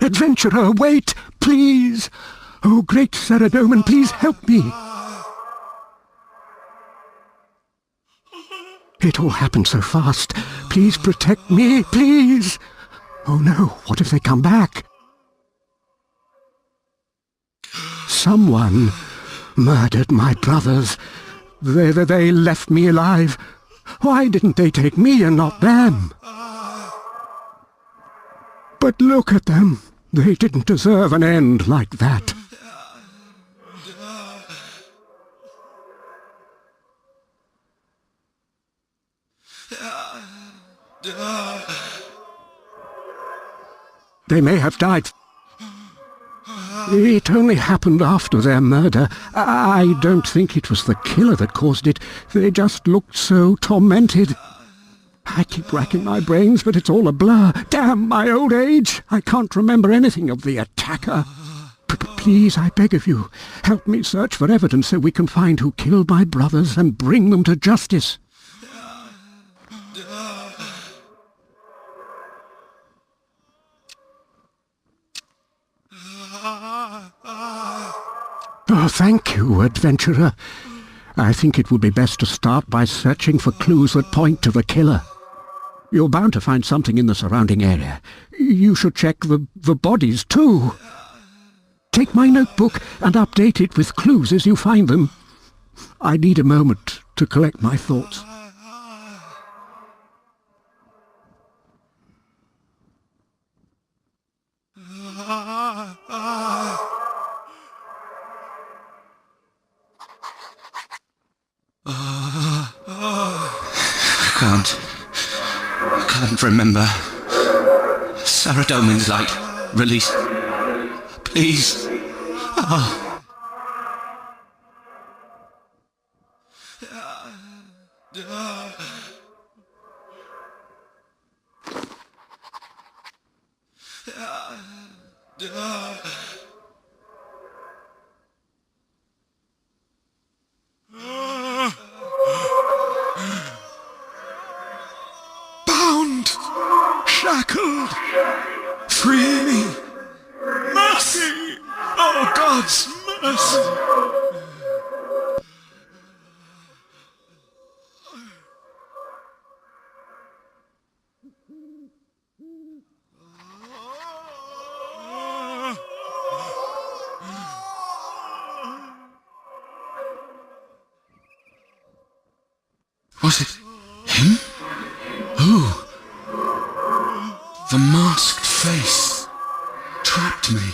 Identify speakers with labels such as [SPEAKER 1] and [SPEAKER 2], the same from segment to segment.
[SPEAKER 1] adventurer, wait, please! Oh, great Saradomin, please help me! It all happened so fast. Please protect me, please! Oh no, what if they come back? Someone murdered my brothers. They left me alive. Why didn't they take me and not them? But look at them. They didn't deserve an end like that. They may have died. It only happened after their murder. I don't think it was the killer that caused it. They just looked so tormented. I keep racking my brains, but it's all a blur. Damn my old age! I can't remember anything of the attacker. Please, I beg of you, help me search for evidence so we can find who killed my brothers and bring them to justice. Oh, thank you, adventurer. I think it would be best to start by searching for clues that point to the killer. You're bound to find something in the surrounding area. You should check the bodies, too. Take my notebook and update it with clues as you find them. I need a moment to collect my thoughts.
[SPEAKER 2] I can't remember. Saradomin's light. Release. Please. Oh.
[SPEAKER 3] Shackled! Free me! Mercy! Oh, God's mercy!
[SPEAKER 2] Was it him? Who? The masked face trapped me.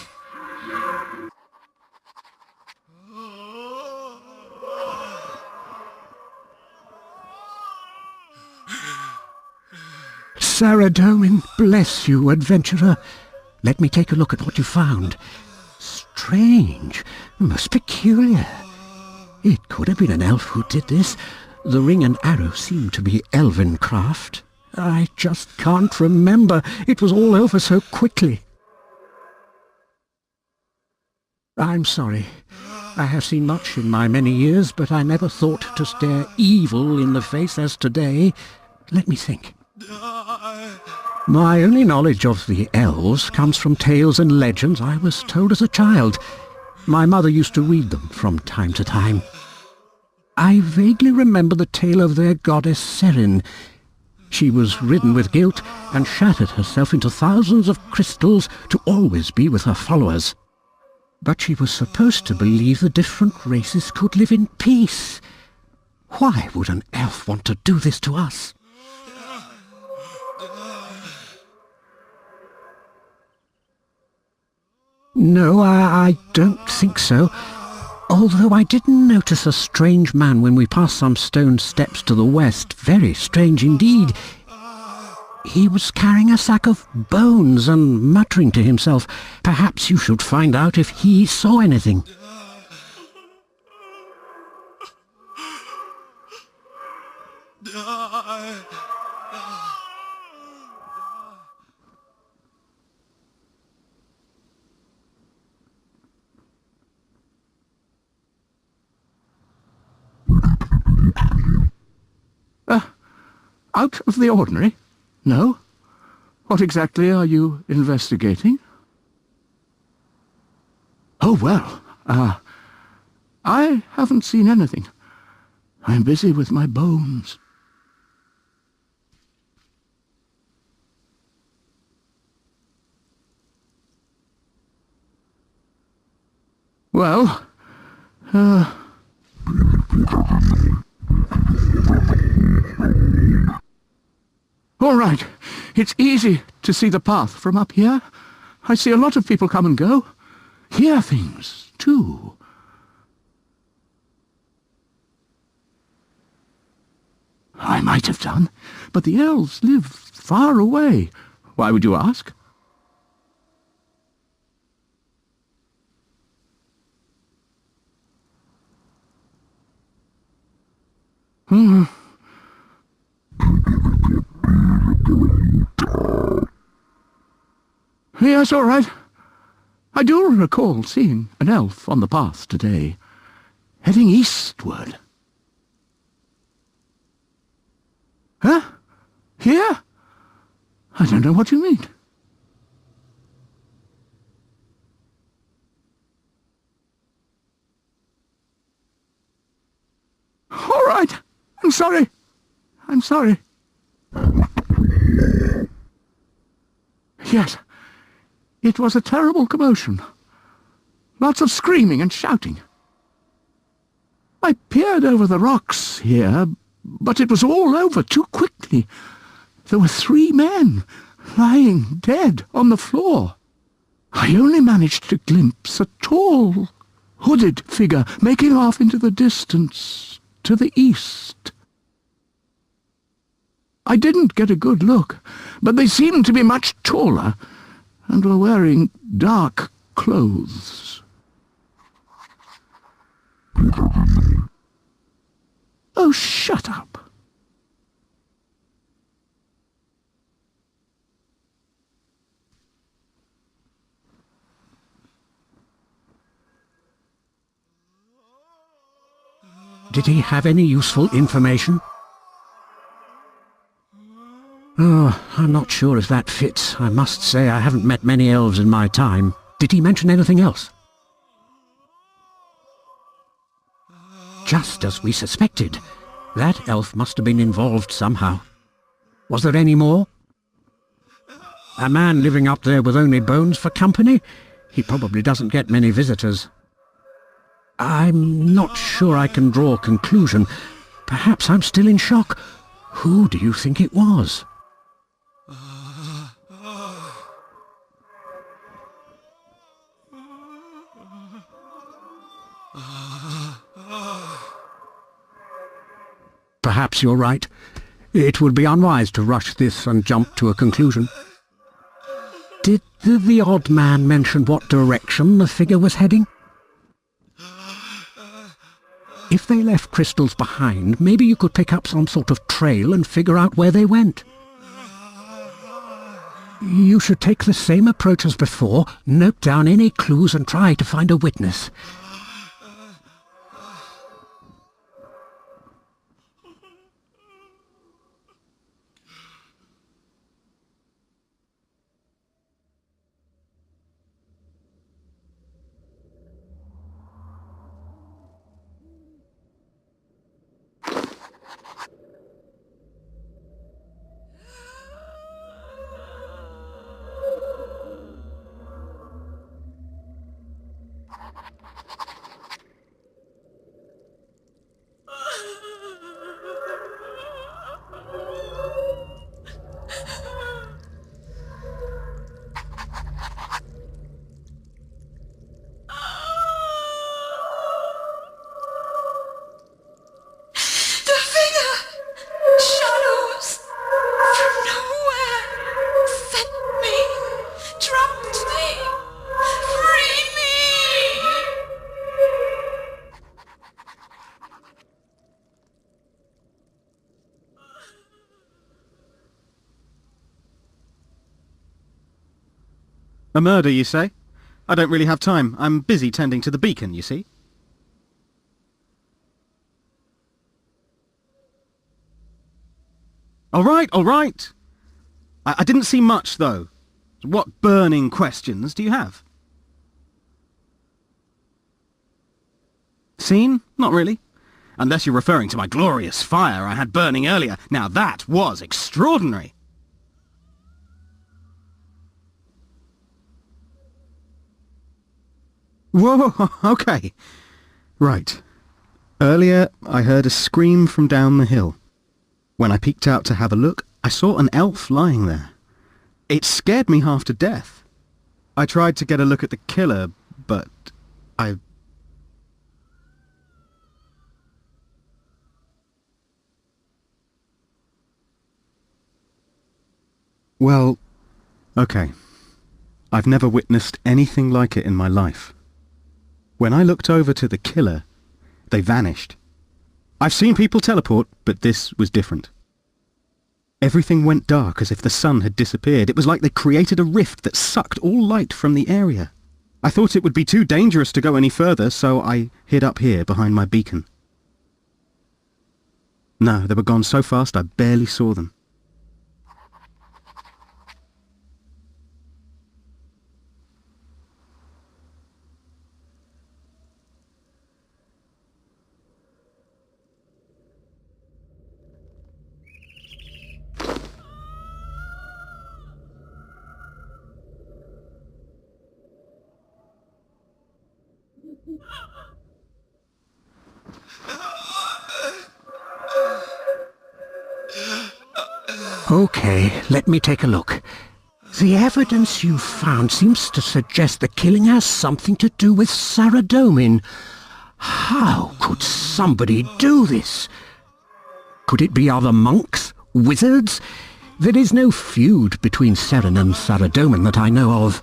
[SPEAKER 1] Saradomin, bless you, adventurer. Let me take a look at what you found. Strange, most peculiar. It could have been an elf who did this. The ring and arrow seem to be elven craft. I just can't remember. It was all over so quickly. I'm sorry. I have seen much in my many years, but I never thought to stare evil in the face as today. Let me think. My only knowledge of the elves comes from tales and legends I was told as a child. My mother used to read them from time to time. I vaguely remember the tale of their goddess Serin. She was ridden with guilt and shattered herself into thousands of crystals to always be with her followers. But she was supposed to believe the different races could live in peace. Why would an elf want to do this to us? No, I don't think so. Although I did notice a strange man when we passed some stone steps to the west. Very strange indeed. He was carrying a sack of bones and muttering to himself. Perhaps you should find out if he saw anything. Out of the ordinary? No? What exactly are you investigating? Oh, well, I haven't seen anything. I'm busy with my bones. Well, all right. It's easy to see the path from up here. I see a lot of people come and go. Hear things, too. I might have done, but the elves live far away. Why would you ask? Yes, all right. I do recall seeing an elf on the path today, heading eastward. Huh? Here? I don't know what you mean. All right. I'm sorry. I'm sorry. Yes. It was a terrible commotion. Lots of screaming and shouting. I peered over the rocks here, but it was all over too quickly. There were 3 men lying dead on the floor. I only managed to glimpse a tall, hooded figure making off into the distance to the east. I didn't get a good look, but they seemed to be much taller and were wearing dark clothes. Oh, shut up. Did he have any useful information? Oh, I'm not sure if that fits. I must say I haven't met many elves in my time. Did he mention anything else? Just as we suspected. That elf must have been involved somehow. Was there any more? A man living up there with only bones for company? He probably doesn't get many visitors. I'm not sure I can draw a conclusion. Perhaps I'm still in shock. Who do you think it was? Perhaps you're right. It would be unwise to rush this and jump to a conclusion. Did the odd man mention what direction the figure was heading? If they left crystals behind, maybe you could pick up some sort of trail and figure out where they went. You should take the same approach as before, note down any clues and try to find a witness.
[SPEAKER 4] A murder, you say? I don't really have time. I'm busy tending to the beacon, you see. All right, all right. I didn't see much, though. What burning questions do you have? Seen? Not really. Unless you're referring to my glorious fire I had burning earlier. Now that was extraordinary. Whoa, okay. Right. Earlier, I heard a scream from down the hill. When I peeked out to have a look, I saw an elf lying there. It scared me half to death. I tried to get a look at the killer, but I... Well, okay. I've never witnessed anything like it in my life. When I looked over to the killer, they vanished. I've seen people teleport, but this was different. Everything went dark as if the sun had disappeared. It was like they created a rift that sucked all light from the area. I thought it would be too dangerous to go any further, so I hid up here behind my beacon. No, they were gone so fast I barely saw them.
[SPEAKER 1] Okay, let me take a look. The evidence you've found seems to suggest the killing has something to do with Saradomin. How could somebody do this? Could it be other monks? Wizards? There is no feud between Seren and Saradomin that I know of.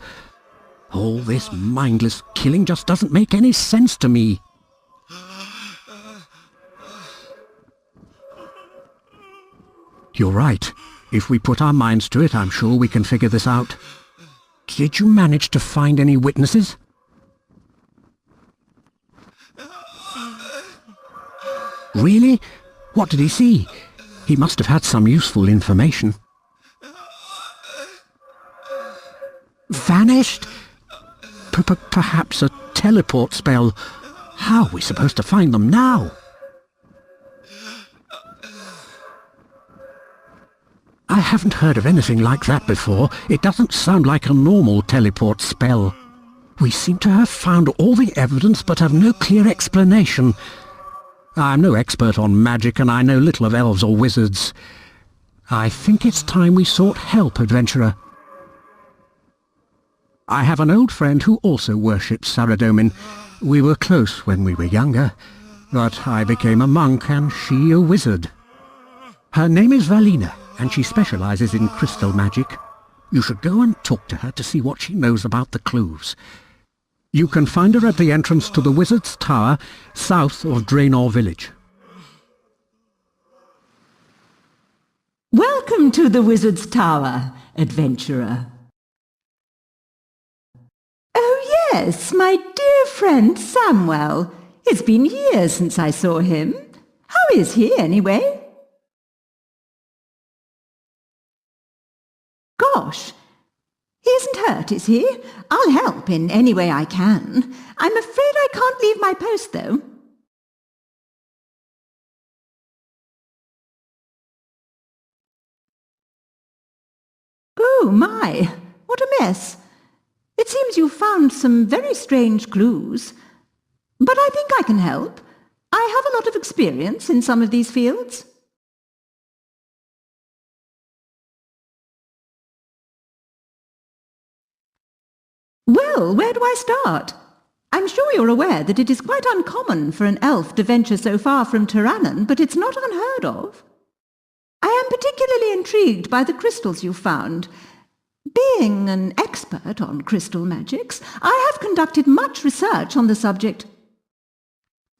[SPEAKER 1] All this mindless killing just doesn't make any sense to me. You're right. If we put our minds to it, I'm sure we can figure this out. Did you manage to find any witnesses? Really? What did he see? He must have had some useful information. Vanished? Perhaps a teleport spell. How are we supposed to find them now? I haven't heard of anything like that before. It doesn't sound like a normal teleport spell. We seem to have found all the evidence but have no clear explanation. I'm no expert on magic and I know little of elves or wizards. I think it's time we sought help, adventurer. I have an old friend who also worships Saradomin. We were close when we were younger, but I became a monk and she a wizard. Her name is Valina, and she specializes in crystal magic. You should go and talk to her to see what she knows about the clues. You can find her at the entrance to the Wizard's Tower, south of Draenor Village.
[SPEAKER 5] Welcome to the Wizard's Tower, adventurer. Oh yes, my dear friend Samwell. It's been years since I saw him. How is he, anyway? Gosh, he isn't hurt, is he? I'll help in any way I can. I'm afraid I can't leave my post, though. Oh, my, what a mess. It seems you've found some very strange clues. But I think I can help. I have a lot of experience in some of these fields. Well, where do I start? I'm sure you're aware that it is quite uncommon for an elf to venture so far from Tyrannon, but it's not unheard of. I am particularly intrigued by the crystals you found. Being an expert on crystal magics, I have conducted much research on the subject.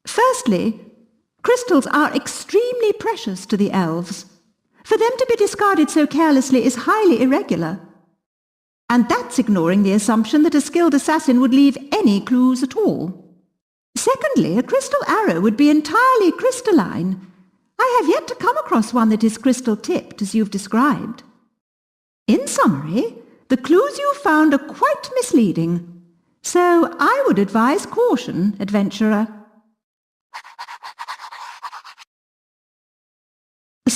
[SPEAKER 5] Firstly, crystals are extremely precious to the elves. For them to be discarded so carelessly is highly irregular. And that's ignoring the assumption that a skilled assassin would leave any clues at all. Secondly, a crystal arrow would be entirely crystalline. I have yet to come across one that is crystal-tipped, as you've described. In summary, the clues you found are quite misleading. So I would advise caution, adventurer.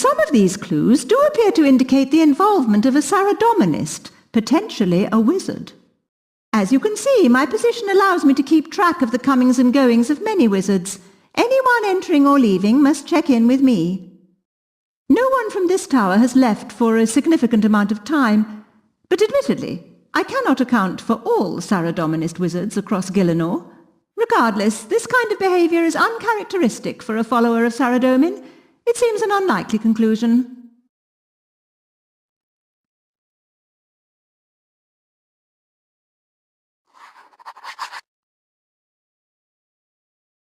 [SPEAKER 5] some of these clues do appear to indicate the involvement of a Saradominist, potentially a wizard. As you can see, my position allows me to keep track of the comings and goings of many wizards. Anyone entering or leaving must check in with me. No one from this tower has left for a significant amount of time, but admittedly, I cannot account for all Saradominist wizards across Gielinor. Regardless, this kind of behaviour is uncharacteristic for a follower of Saradomin. It seems an unlikely conclusion.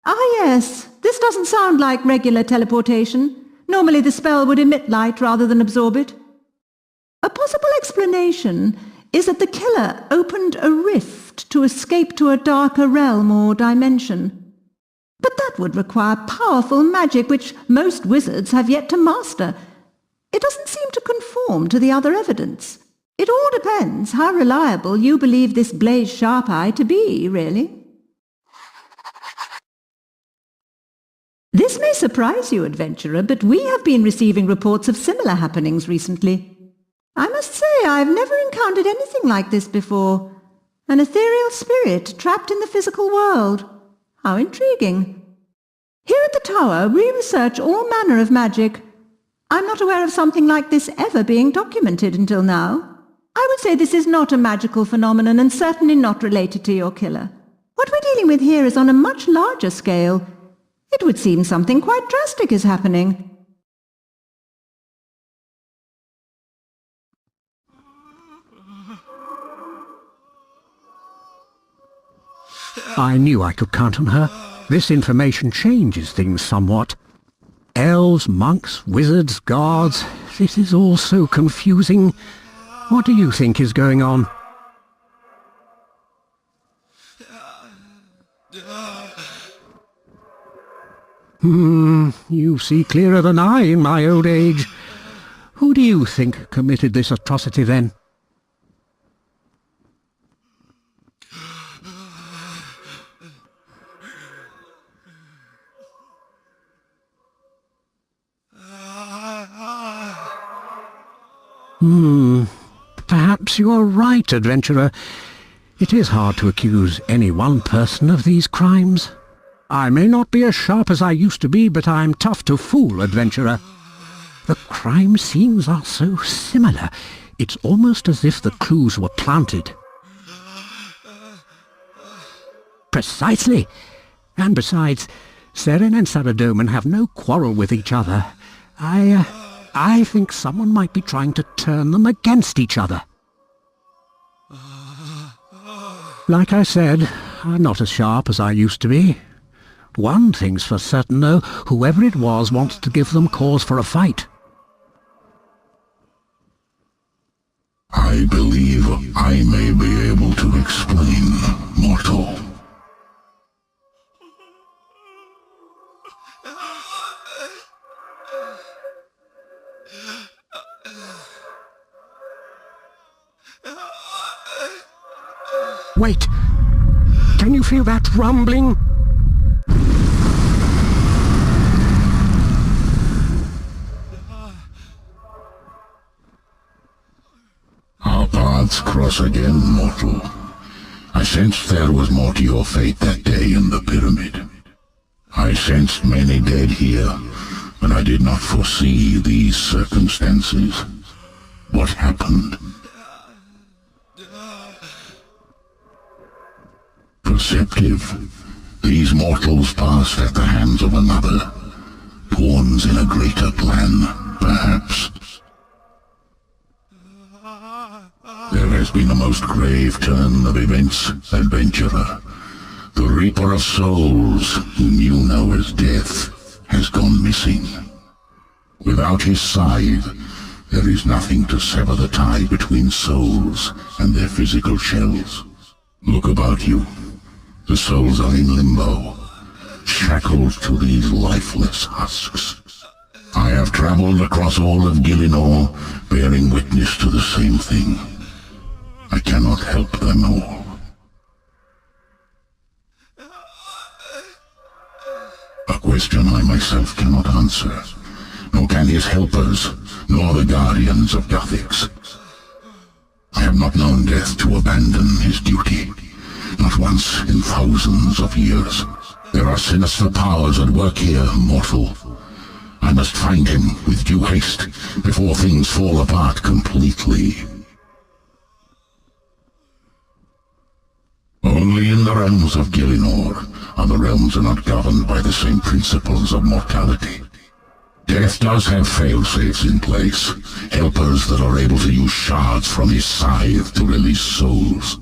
[SPEAKER 5] Ah yes, this doesn't sound like regular teleportation. Normally the spell would emit light rather than absorb it. A possible explanation is that the killer opened a rift to escape to a darker realm or dimension. But that would require powerful magic which most wizards have yet to master. It doesn't seem to conform to the other evidence. It all depends how reliable you believe this Blaze Sharp-Eye to be, really. This may surprise you, adventurer, but we have been receiving reports of similar happenings recently. I must say I've never encountered anything like this before. An ethereal spirit trapped in the physical world. How intriguing. Here at the tower, we research all manner of magic. I'm not aware of something like this ever being documented until now. I would say this is not a magical phenomenon and certainly not related to your killer. What we're dealing with here is on a much larger scale. It would seem something quite drastic is happening.
[SPEAKER 1] I knew I could count on her. This information changes things somewhat. Elves, monks, wizards, guards. This is all so confusing. What do you think is going on? You see clearer than I in my old age. Who do you think committed this atrocity then? Perhaps you are right, adventurer. It is hard to accuse any one person of these crimes. I may not be as sharp as I used to be, but I'm tough to fool, adventurer. The crime scenes are so similar. It's almost as if the clues were planted. Precisely. And besides, Seren and Saradomin have no quarrel with each other. I think someone might be trying to turn them against each other. Like I said, I'm not as sharp as I used to be. One thing's for certain, though, whoever it was wants to give them cause for a fight.
[SPEAKER 6] I believe I may be able to explain, mortal.
[SPEAKER 1] Wait! Can you feel that rumbling?
[SPEAKER 6] Our paths cross again, mortal. I sensed there was more to your fate that day in the pyramid. I sensed many dead here, but I did not foresee these circumstances. What happened? Perceptive. These mortals passed at the hands of another. Pawns in a greater plan, perhaps. There has been a most grave turn of events, adventurer. The Reaper of Souls, whom you know as Death, has gone missing. Without his scythe, there is nothing to sever the tie between souls and their physical shells. Look about you. The souls are in limbo, shackled to these lifeless husks. I have traveled across all of Gielinor, bearing witness to the same thing. I cannot help them all. A question I myself cannot answer, nor can his helpers, nor the guardians of Guthix. I have not known Death to abandon his duty, not once in thousands of years. There are sinister powers at work here, mortal. I must find him with due haste, before things fall apart completely. Only in the realms of Gielinor, other realms are not governed by the same principles of mortality. Death does have fail-safes in place, helpers that are able to use shards from his scythe to release souls.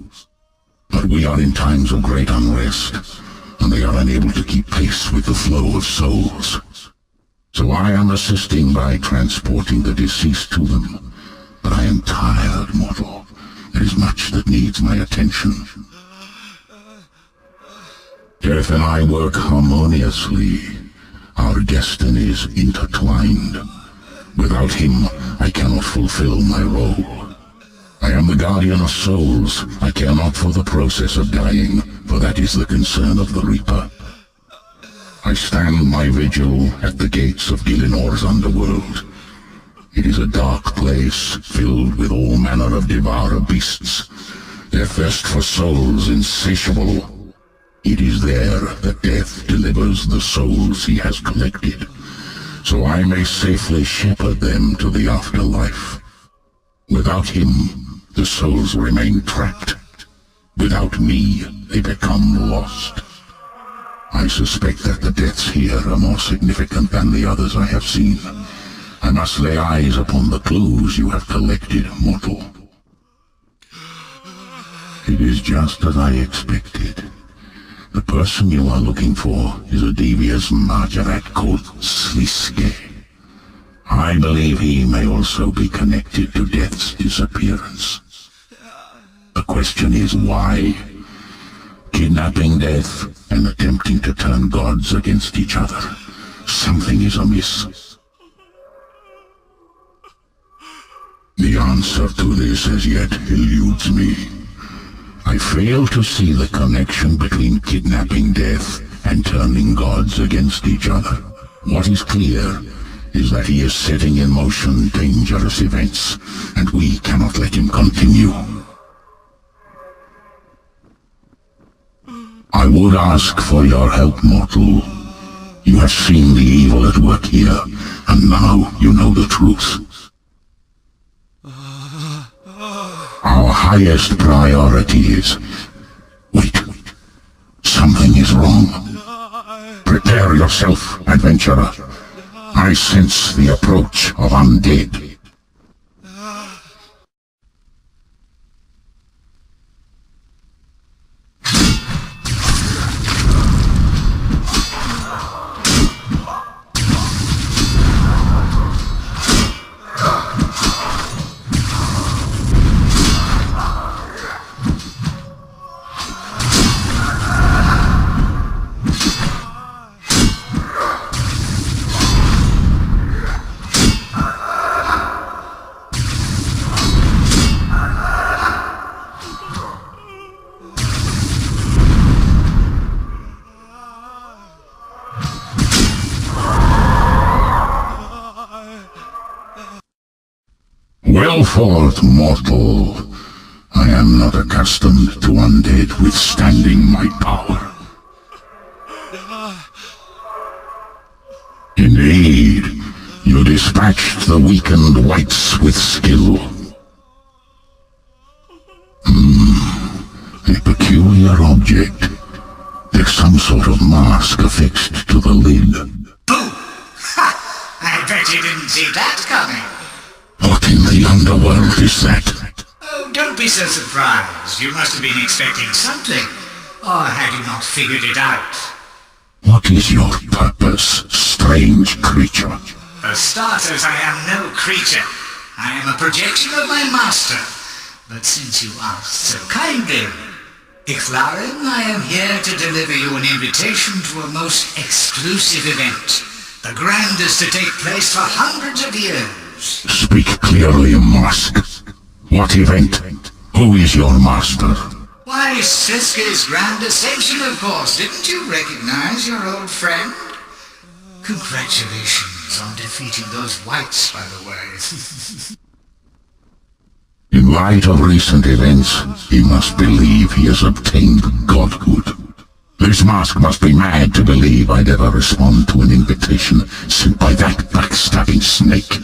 [SPEAKER 6] But we are in times of great unrest, and they are unable to keep pace with the flow of souls. So I am assisting by transporting the deceased to them. But I am tired, mortal. There is much that needs my attention. Death and I work harmoniously. Our destinies intertwined. Without him, I cannot fulfill my role. I am the guardian of souls. I care not for the process of dying, for that is the concern of the Reaper. I stand my vigil at the gates of Gielinor's underworld. It is a dark place, filled with all manner of devourer beasts. Their thirst for souls insatiable. It is there that Death delivers the souls he has collected, so I may safely shepherd them to the afterlife. Without him, the souls remain trapped. Without me, they become lost. I suspect that the deaths here are more significant than the others I have seen. I must lay eyes upon the clues you have collected, mortal. It is just as I expected. The person you are looking for is a devious Mahjarrat called Sliske. I believe he may also be connected to Death's disappearance. The question is why? Kidnapping Death and attempting to turn gods against each other. Something is amiss. The answer to this as yet eludes me. I fail to see the connection between kidnapping Death and turning gods against each other. What is clear is that he is setting in motion dangerous events, and we cannot let him continue. I would ask for your help, mortal. You have seen the evil at work here, and now you know the truth. Our highest priority is... Wait. Something is wrong. Prepare yourself, adventurer. I sense the approach of undead. Well fought, mortal. I am not accustomed to undead withstanding my power. Indeed, you dispatched the weakened Wights with skill. A peculiar object. There's some sort of mask affixed to the lid.
[SPEAKER 7] Boom! Ha! I bet you didn't see that coming.
[SPEAKER 6] What in the underworld is that?
[SPEAKER 7] Oh, don't be so surprised. You must have been expecting something. Or had you not figured it out?
[SPEAKER 6] What is your purpose, strange creature?
[SPEAKER 7] For starters, I am no creature. I am a projection of my master. But since you asked so kindly, Ichlarin, I am here to deliver you an invitation to a most exclusive event. The grandest to take place for hundreds of years.
[SPEAKER 6] Speak clearly, Mask. What event? Who is your master?
[SPEAKER 7] Why, Sliske's Grand Ascension, of course. Didn't you recognize your old friend? Congratulations. Congratulations on defeating those Wights, by the way.
[SPEAKER 6] In light of recent events, he must believe he has obtained godhood. This mask must be mad to believe I'd ever respond to an invitation sent by that backstabbing snake.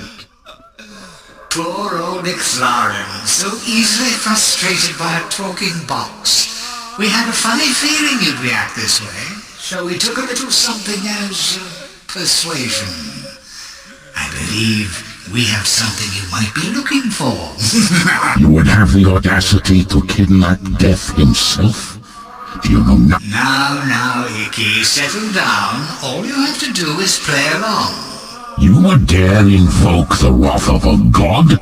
[SPEAKER 7] Poor old Ixlaren, so easily frustrated by a talking box. We had a funny feeling you'd react this way, so we took a little something as persuasion. I believe we have something you might be looking for.
[SPEAKER 6] You would have the audacity to kidnap Death himself? Do you know nothing?
[SPEAKER 7] Now, Icky, settle down. All you have to do is play along.
[SPEAKER 6] You would dare invoke the wrath of a god?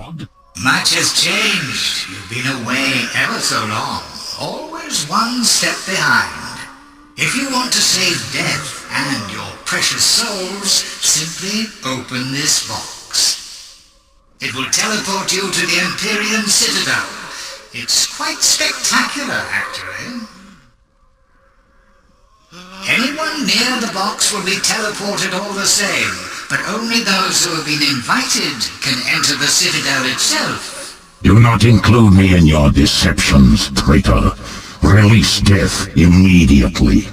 [SPEAKER 7] Much has changed. You've been away ever so long. Always one step behind. If you want to save Death and your precious souls, simply open this box. It will teleport you to the Empyrean Citadel. It's quite spectacular, actually. Anyone near the box will be teleported all the same, but only those who have been invited can enter the Citadel itself.
[SPEAKER 6] Do not include me in your deceptions, traitor. Release Death immediately.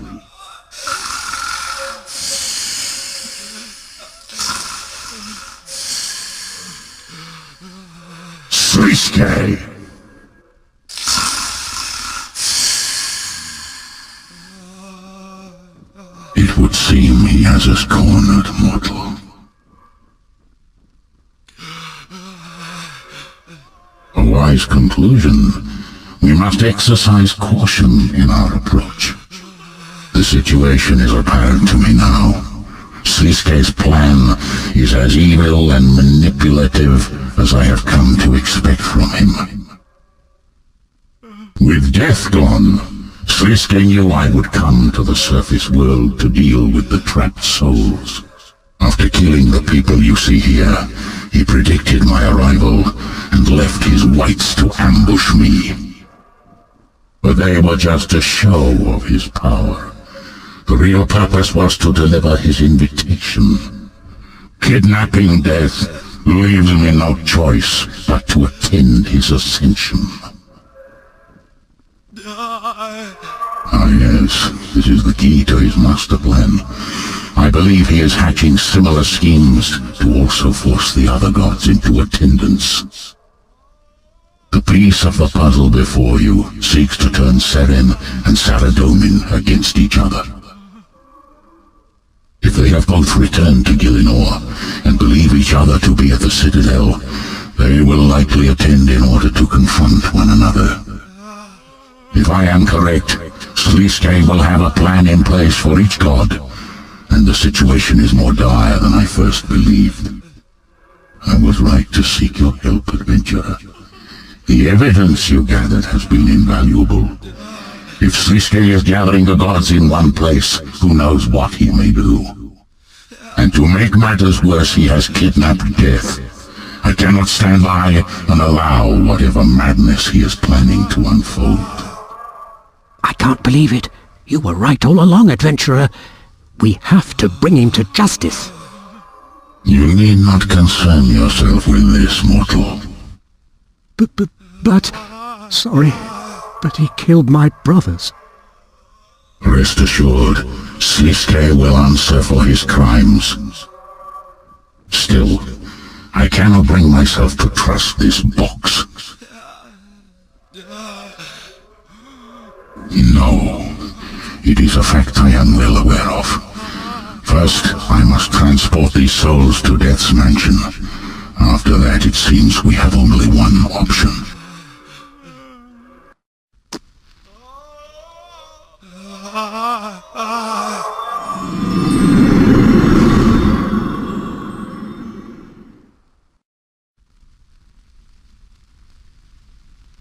[SPEAKER 6] Sliske! It would seem he has us cornered, mortal. A wise conclusion. We must exercise caution in our approach. The situation is apparent to me now. Sliske's plan is as evil and manipulative as I have come to expect from him. With Death gone, Sliske knew I would come to the surface world to deal with the trapped souls. After killing the people you see here, he predicted my arrival and left his Wights to ambush me. But they were just a show of his power. The real purpose was to deliver his invitation. Kidnapping Death leaves me no choice but to attend his ascension. Ah yes, this is the key to his master plan. I believe he is hatching similar schemes to also force the other gods into attendance. The piece of the puzzle before you seeks to turn Seren and Saradomin against each other. If they have both returned to Gielinor and believe each other to be at the Citadel, they will likely attend in order to confront one another. If I am correct, Sliske will have a plan in place for each god, and the situation is more dire than I first believed. I was right to seek your help, adventurer. The evidence you gathered has been invaluable. If Sliske is gathering the gods in one place, who knows what he may do. And to make matters worse, he has kidnapped Death. I cannot stand by and allow whatever madness he is planning to unfold.
[SPEAKER 1] I can't believe it. You were right all along, adventurer. We have to bring him to justice.
[SPEAKER 6] You need not concern yourself with this, mortal.
[SPEAKER 1] But... Sorry, but he killed my brothers.
[SPEAKER 6] Rest assured, Sliske will answer for his crimes. Still, I cannot bring myself to trust this box. No, it is a fact I am well aware of. First, I must transport these souls to Death's mansion. After that, it seems we have only one option.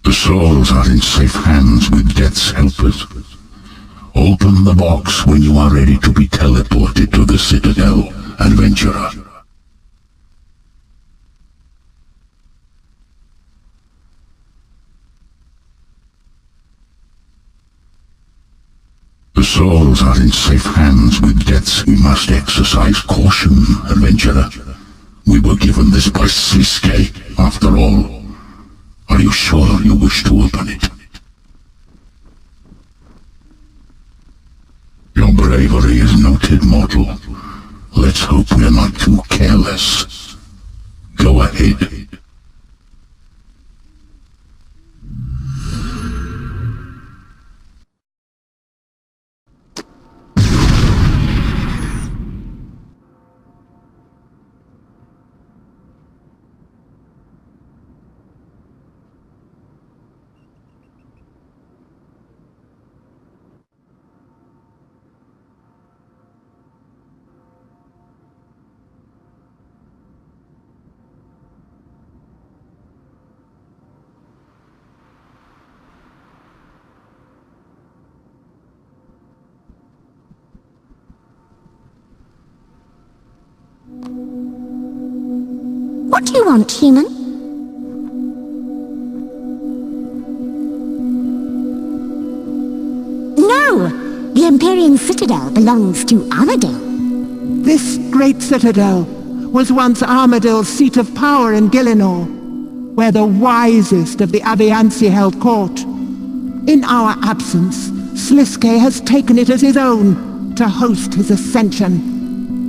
[SPEAKER 6] The souls are in safe hands with Death's helpers. Open the box when you are ready to be teleported to the Citadel, adventurer. The The souls are in safe hands with deaths. We must exercise caution, adventurer. We were given this by Koschei, after all. Are you sure you wish to open it? Your bravery is noted, mortal. Let's hope we're not too careless. Go ahead.
[SPEAKER 8] What do you want, human? No! The Empyrean Citadel belongs to Armadale.
[SPEAKER 1] This great citadel was once Armadale's seat of power in Gielinor, where the wisest of the Avianci held court. In our absence, Koschei has taken it as his own to host his ascension.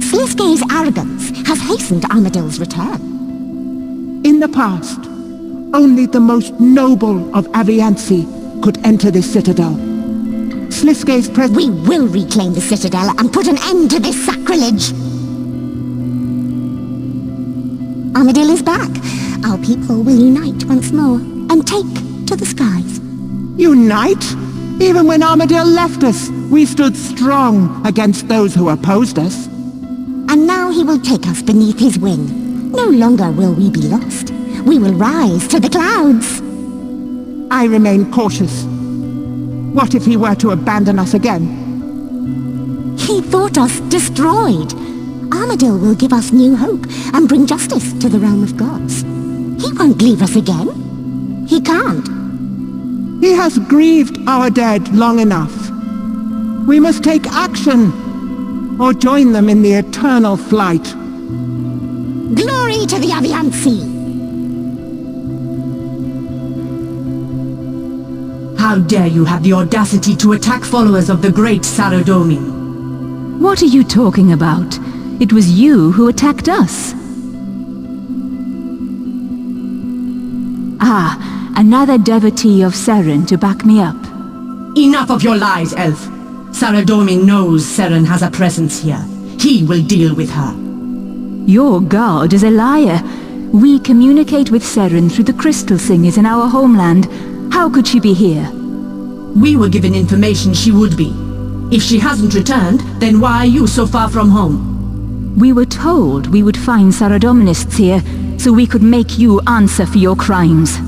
[SPEAKER 8] Koschei's arrogance has hastened Armadale's return.
[SPEAKER 1] In the past, only the most noble of Avianci could enter this citadel. Koschei's presence...
[SPEAKER 8] We will reclaim the citadel and put an end to this sacrilege! Armadale is back. Our people will unite once more and take to the skies.
[SPEAKER 1] Unite? Even when Armadale left us, we stood strong against those who opposed us.
[SPEAKER 8] And now he will take us beneath his wing. No longer will we be lost. We will rise to the clouds.
[SPEAKER 1] I remain cautious. What if he were to abandon us again?
[SPEAKER 8] He thought us destroyed. Armadale will give us new hope and bring justice to the realm of gods. He won't leave us again. He can't.
[SPEAKER 1] He has grieved our dead long enough. We must take action, or join them in the eternal flight.
[SPEAKER 8] Glory to the Avianci!
[SPEAKER 9] How dare you have the audacity to attack followers of the great Saradomin?
[SPEAKER 10] What are you talking about? It was you who attacked us. Ah, another devotee of Seren to back me up.
[SPEAKER 9] Enough of your lies, elf. Saradomin knows Seren has a presence here. He will deal with her.
[SPEAKER 10] Your god is a liar. We communicate with Seren through the crystal singers in our homeland. How could she be here?
[SPEAKER 9] We were given information she would be. If she hasn't returned, then why are you so far from home?
[SPEAKER 10] We were told we would find Saradominists here, so we could make you answer for your crimes.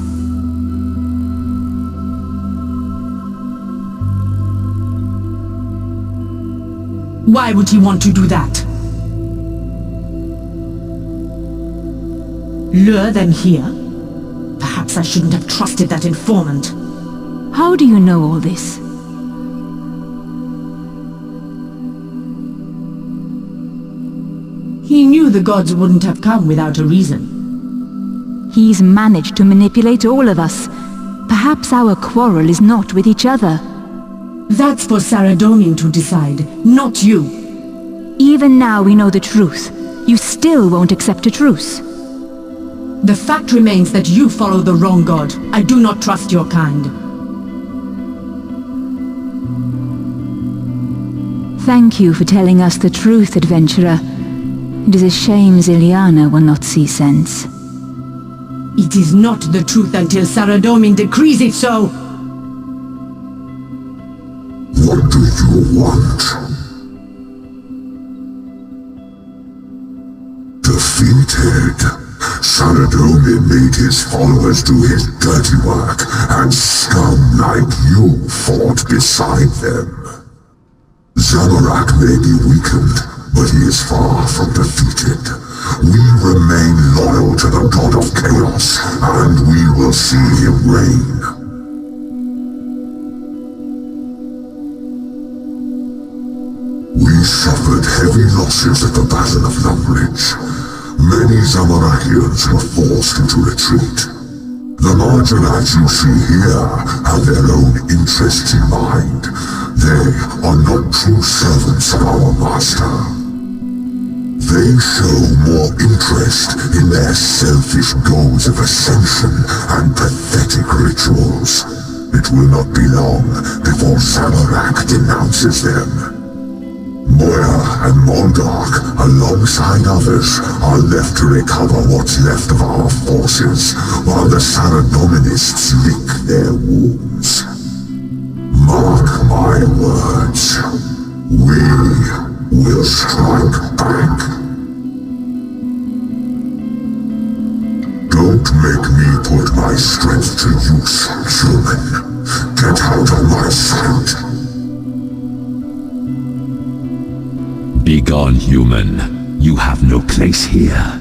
[SPEAKER 9] Why would he want to do that? Lure them here? Perhaps I shouldn't have trusted that informant.
[SPEAKER 10] How do you know all this?
[SPEAKER 9] He knew the gods wouldn't have come without a reason.
[SPEAKER 10] He's managed to manipulate all of us. Perhaps our quarrel is not with each other.
[SPEAKER 9] That's for Saradomin to decide, not you.
[SPEAKER 10] Even now we know the truth. You still won't accept a truce.
[SPEAKER 9] The fact remains that you follow the wrong god. I do not trust your kind.
[SPEAKER 10] Thank you for telling us the truth, adventurer. It is a shame Ziliana will not see sense.
[SPEAKER 9] It is not the truth until Saradomin decrees it so!
[SPEAKER 6] What do you want? Defeated. Saradomin made his followers do his dirty work, and scum like you fought beside them. Zamorak may be weakened, but he is far from defeated. We remain loyal to the god of chaos, and we will see him reign. suffered heavy losses at the Battle of Lumbridge. Many Zamarakians were forced into retreat. The Mahjarrat you see here have their own interests in mind. They are not true servants of our master. They show more interest in their selfish goals of ascension and pathetic rituals. It will not be long before Zamorak denounces them. Moya and Mondarch, alongside others, are left to recover what's left of our forces, while the Saradominists lick their wounds. Mark my words. We will strike back. Don't make me put my strength to use, human. Get out of my sight.
[SPEAKER 11] Begone, human. You have no place here.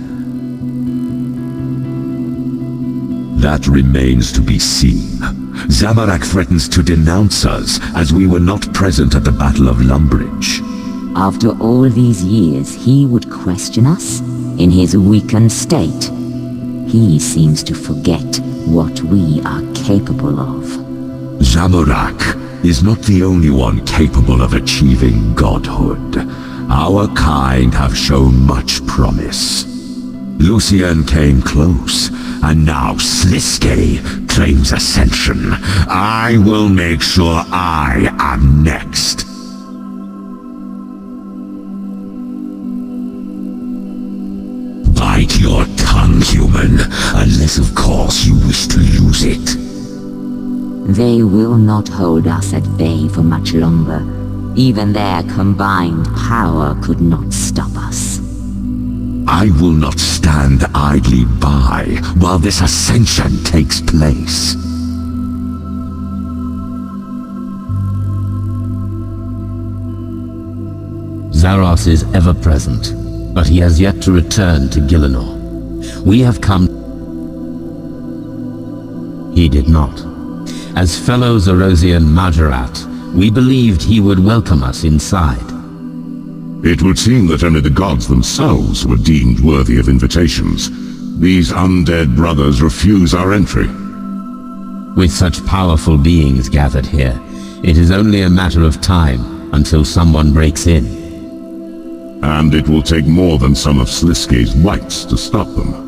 [SPEAKER 11] That remains to be seen. Zamorak threatens to denounce us as we were not present at the Battle of Lumbridge.
[SPEAKER 8] After all these years, he would question us in his weakened state. He seems to forget what we are capable of.
[SPEAKER 11] Zamorak is not the only one capable of achieving godhood. Our kind have shown much promise. Lucien came close, and now Sliske claims ascension. I will make sure I am next. Bite your tongue, human, unless of course you wish to use it.
[SPEAKER 8] They will not hold us at bay for much longer. Even their combined power could not stop us.
[SPEAKER 11] I will not stand idly by while this ascension takes place.
[SPEAKER 12] Zaros is ever present, but he has yet to return to Gielinor. We have come... He did not. As fellow Zarosian Mahjarrat, we believed he would welcome us inside.
[SPEAKER 6] It would seem that only the gods themselves were deemed worthy of invitations. These undead brothers refuse our entry.
[SPEAKER 12] With such powerful beings gathered here, it is only a matter of time until someone breaks in.
[SPEAKER 6] And it will take more than some of Sliske's Wights to stop them.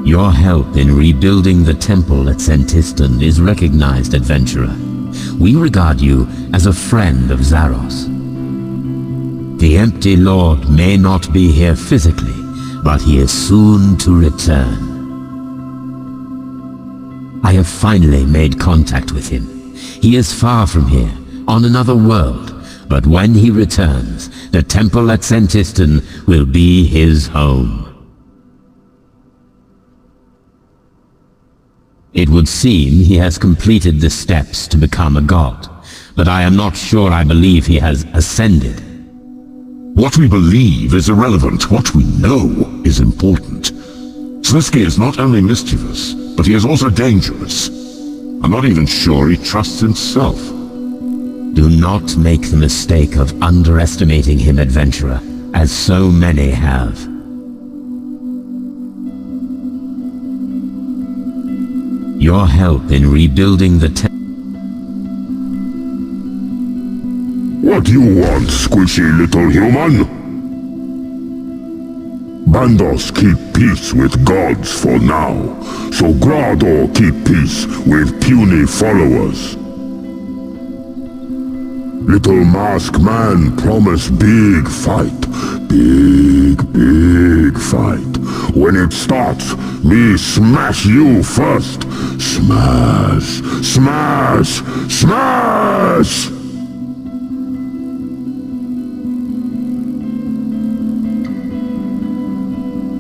[SPEAKER 12] Your help in rebuilding the temple at Sentistan is recognized, adventurer. We regard you as a friend of Zaros. The Empty Lord may not be here physically, but he is soon to return. I have finally made contact with him. He is far from here, on another world, but when he returns, the temple at Sentistan will be his home. It would seem he has completed the steps to become a god, but I am not sure I believe he has ascended.
[SPEAKER 6] What we believe is irrelevant. What we know is important. Sliske is not only mischievous, but he is also dangerous. I'm not even sure he trusts himself.
[SPEAKER 12] Do not make the mistake of underestimating him, adventurer, as so many have. Your help in rebuilding the
[SPEAKER 6] What do you want, squishy little human? Bandos keep peace with gods for now, so Grado keep peace with puny followers. Little mask man promise big fight. Big fight. When it starts, me smash you first. Smash! Smash! Smash!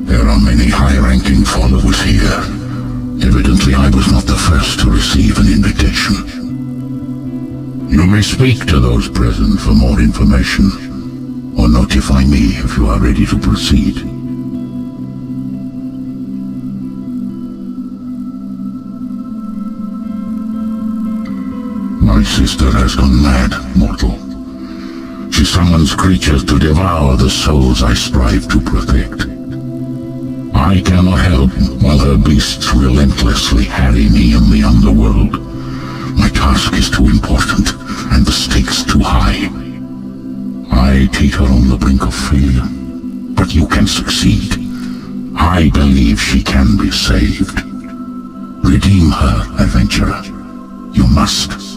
[SPEAKER 6] There are many high-ranking followers here. Evidently I was not the first to receive an invitation. You may speak to those present for more information, or notify me if you are ready to proceed. My My sister has gone mad, mortal. She summons creatures to devour the souls I strive to protect. I cannot help while her beasts relentlessly harry me in the underworld. My task is too important, and the stakes too high. I teeter on the brink of failure, but you can succeed. I believe she can be saved. Redeem her, adventurer. You must.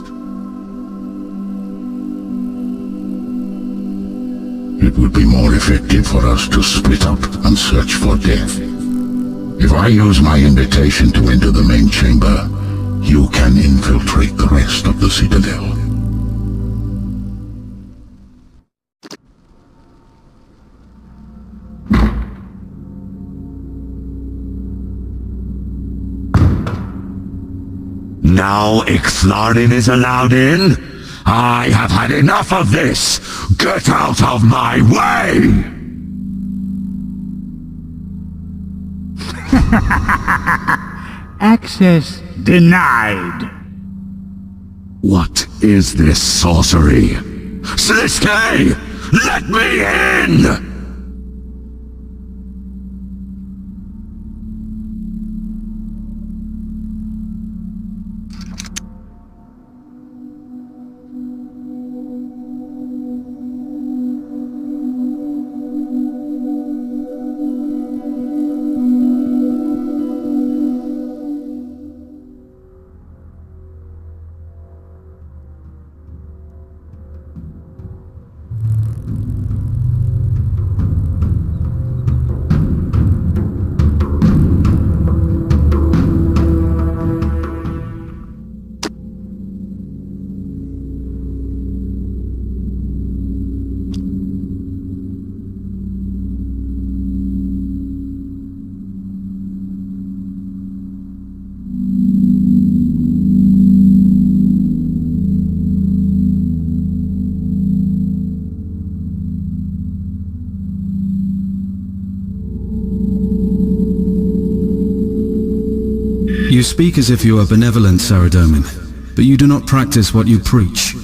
[SPEAKER 6] It would be more effective for us to split up and search for death. If I use my invitation to enter the main chamber, you can infiltrate the rest of the Citadel.
[SPEAKER 11] Now Ixthlarin is allowed in? I have had enough of this! Get out of my way!
[SPEAKER 13] Access denied.
[SPEAKER 11] What is this sorcery? Sliske! Let me in!
[SPEAKER 2] You speak as if you are benevolent, Saradomin, but you do not practice what you preach.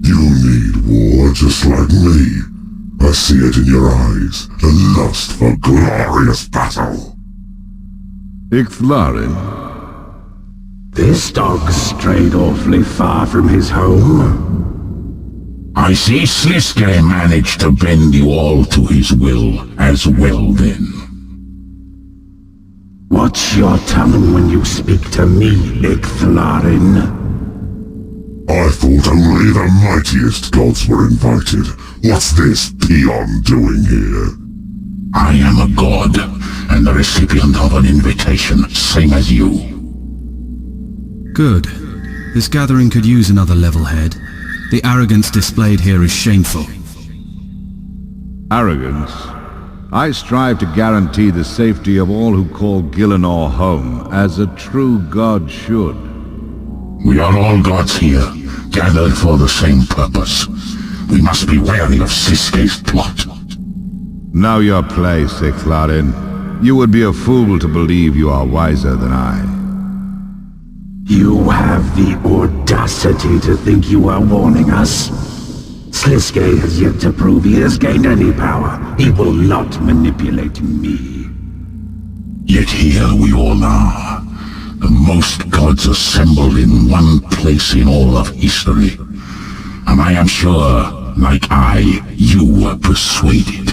[SPEAKER 6] You need war just like me. I see it in your eyes, the lust for glorious battle.
[SPEAKER 14] Ixthlarin?
[SPEAKER 6] This dog's strayed awfully far from his home. I see Sliske managed to bend you all to his will as well then. Watch your tongue when you speak to me, Ixthlarin. I thought only the mightiest gods were invited. What's this peon doing here? I am a god, and the recipient of an invitation, same as you.
[SPEAKER 2] Good. This gathering could use another level head. The arrogance displayed here is shameful.
[SPEAKER 14] Arrogance? I strive to guarantee the safety of all who call Gielinor home, as a true god should.
[SPEAKER 6] We are all gods here, gathered for the same purpose. We must be wary of Siske's plot.
[SPEAKER 14] Know your place, Ixthlarin. You would be a fool to believe you are wiser than I.
[SPEAKER 6] You have the audacity to think you are warning us? Sliske has yet to prove he has gained any power. He will not manipulate me. Yet here we all are. The most gods assembled in one place in all of history. And I am sure, like you were persuaded.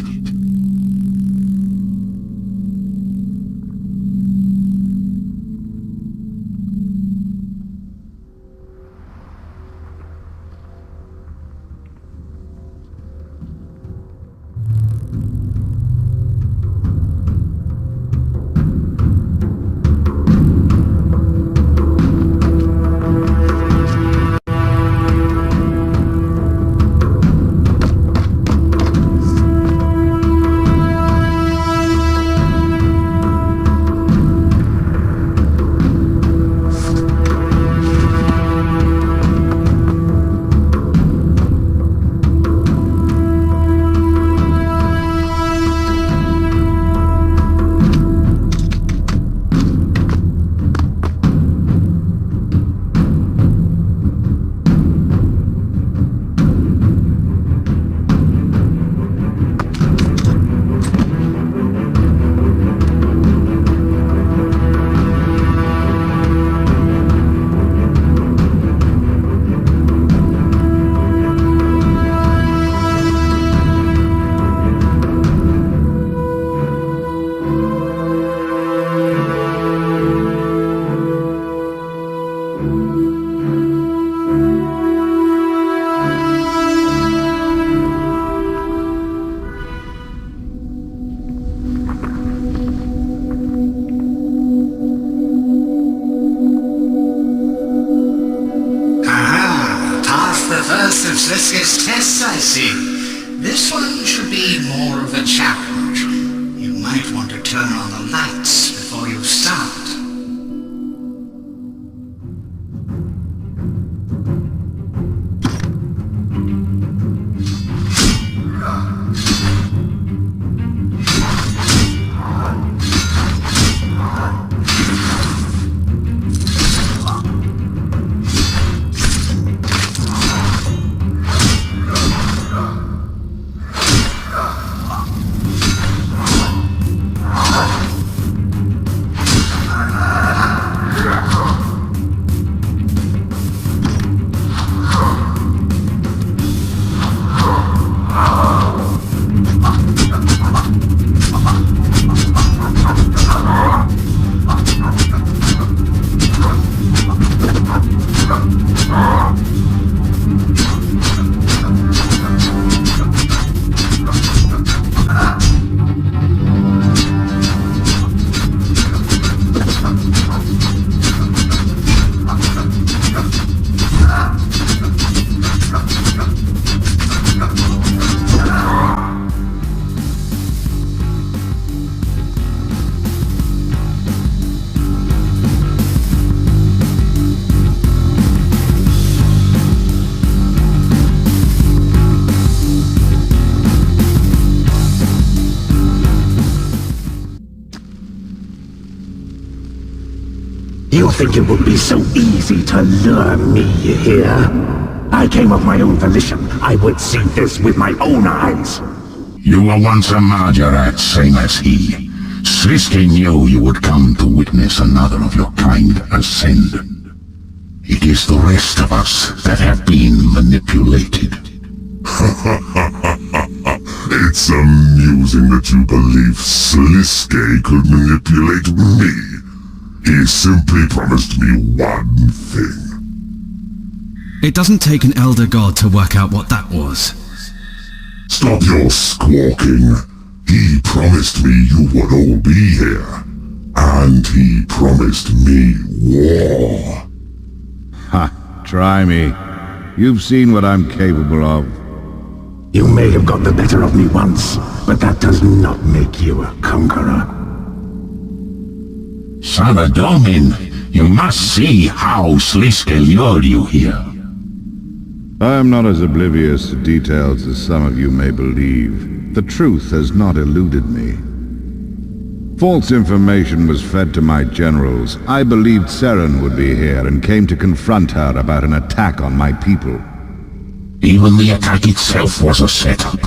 [SPEAKER 7] viscous tests, I see. This one should be more of a challenge. You might want to turn on the lights before you start.
[SPEAKER 15] You think it would be so easy to lure me here? I came of my own volition. I would see this with my own eyes.
[SPEAKER 6] You were once a Mahjarrat, same as he. Sliske knew you would come to witness another of your kind ascend. It is the rest of us that have been manipulated.
[SPEAKER 16] It's amusing that you believe Sliske could manipulate me. He simply promised me one thing.
[SPEAKER 2] It doesn't take an elder god to work out what that was.
[SPEAKER 16] Stop your squawking. He promised me you would all be here. And he promised me war.
[SPEAKER 14] Ha, try me. You've seen what I'm capable of.
[SPEAKER 15] You may have got the better of me once, but that does not make you a conqueror.
[SPEAKER 6] Saradomin, you must see how Sliske lured you here.
[SPEAKER 14] I am not as oblivious to details as some of you may believe. The truth has not eluded me. False information was fed to my generals. I believed Seren would be here and came to confront her about an attack on my people.
[SPEAKER 6] Even the attack itself was a setup.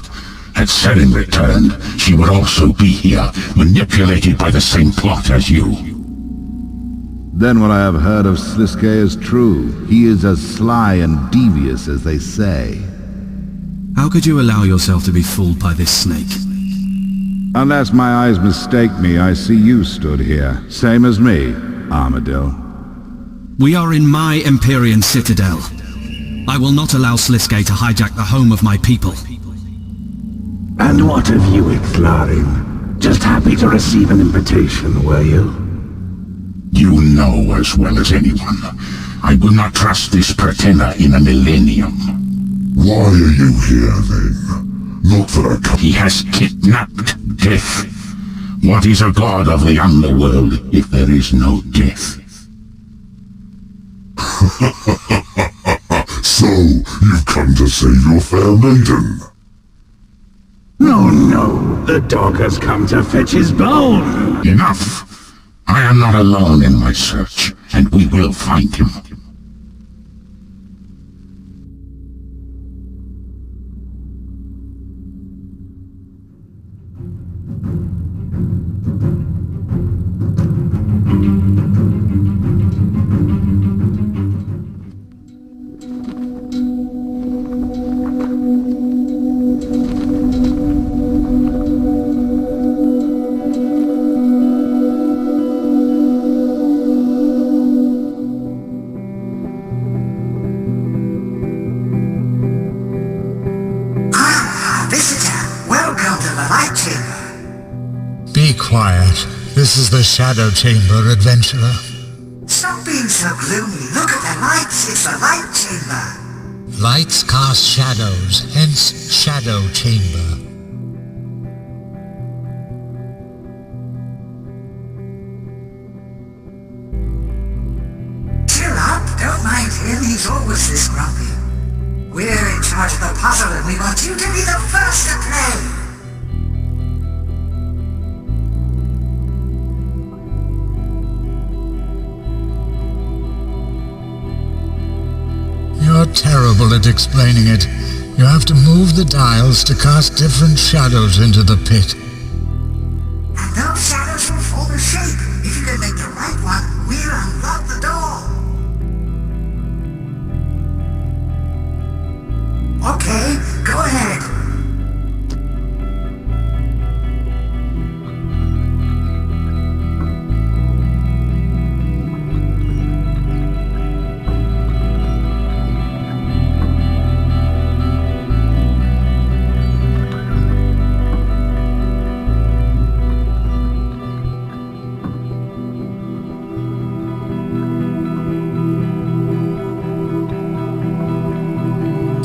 [SPEAKER 6] Had Seren returned, she would also be here, manipulated by the same plot as you.
[SPEAKER 14] Then what I have heard of Sliske is true. He is as sly and devious as they say.
[SPEAKER 2] How could you allow yourself to be fooled by this snake?
[SPEAKER 14] Unless my eyes mistake me, I see you stood here. Same as me, Armadillo.
[SPEAKER 2] We are in my Empyrean citadel. I will not allow Sliske to hijack the home of my people.
[SPEAKER 15] And what of you, Ixlarin? Just happy to receive an invitation, were you?
[SPEAKER 6] You know as well as anyone, I will not trust this pretender in a millennium.
[SPEAKER 16] Why are you here, then? Not that I
[SPEAKER 6] He has kidnapped death. What is a god of the underworld if there is no death?
[SPEAKER 16] So, you've come to save your fair maiden?
[SPEAKER 15] No, the dog has come to fetch his bone!
[SPEAKER 6] Enough! I am not alone in my search, and we will find him.
[SPEAKER 17] Quiet. This is the Shadow Chamber, adventurer.
[SPEAKER 7] Stop being so gloomy. Look at the lights. It's the light chamber.
[SPEAKER 17] Lights cast shadows, hence Shadow Chamber.
[SPEAKER 7] Chill up, don't mind him, he's always this grumpy. We're in charge of the puzzle and we want you to be the first to play.
[SPEAKER 17] You're terrible at explaining it. You have to move the dials to cast different shadows into the pit.
[SPEAKER 7] And those shadows will form a shape. If you can make the right one, we'll unlock the door. Okay, go ahead.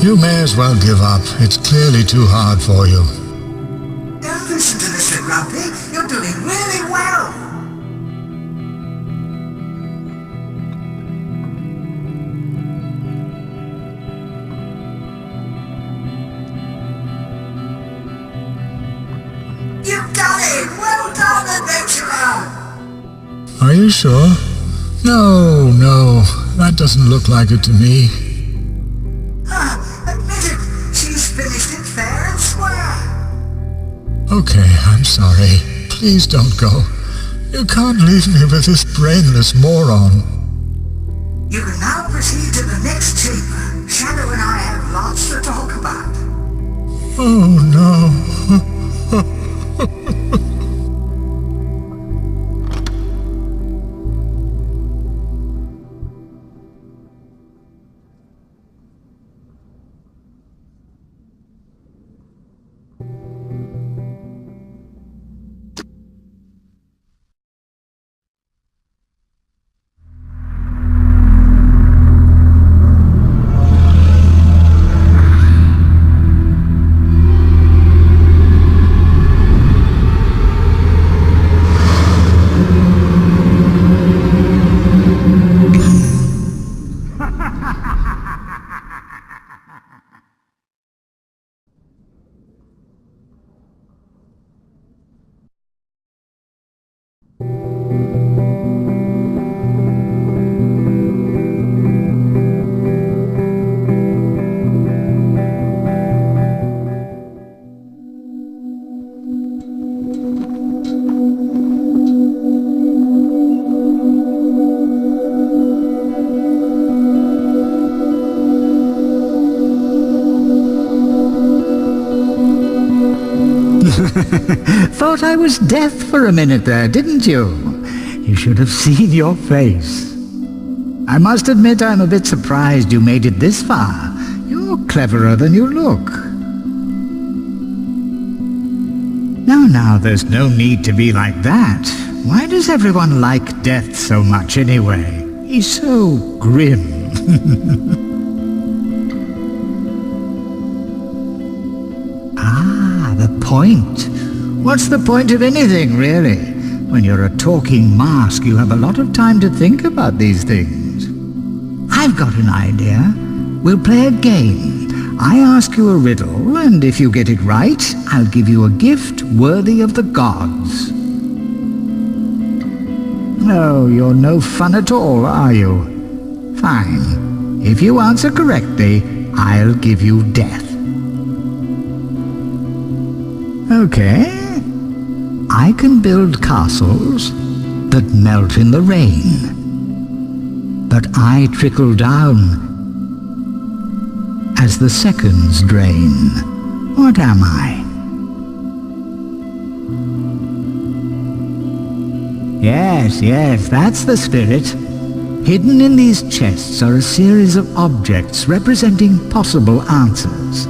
[SPEAKER 17] You may as well give up. It's clearly too hard for you.
[SPEAKER 7] Don't listen to Mr. Grumpy. You're doing really well. You've done it! Well done, adventurer!
[SPEAKER 17] Are you sure? No, that doesn't look like it to me.
[SPEAKER 7] Admit it, she's finished it fair and square.
[SPEAKER 17] Okay, I'm sorry. Please don't go. You can't leave me with this brainless moron.
[SPEAKER 7] You can now proceed to the next chamber. Shadow and I have lots to talk about.
[SPEAKER 17] Oh no.
[SPEAKER 18] Thought I was death for a minute there, didn't you? You should have seen your face. I must admit I'm a bit surprised you made it this far. You're cleverer than you look. Now, there's no need to be like that. Why does everyone like Death so much anyway? He's so grim. The point. What's the point of anything, really? When you're a talking mask, you have a lot of time to think about these things. I've got an idea. We'll play a game. I ask you a riddle, and if you get it right, I'll give you a gift worthy of the gods. Oh, you're no fun at all, are you? Fine. If you answer correctly, I'll give you death. Okay. I can build castles that melt in the rain. But I trickle down as the seconds drain. What am I? Yes, that's the spirit. Hidden in these chests are a series of objects representing possible answers.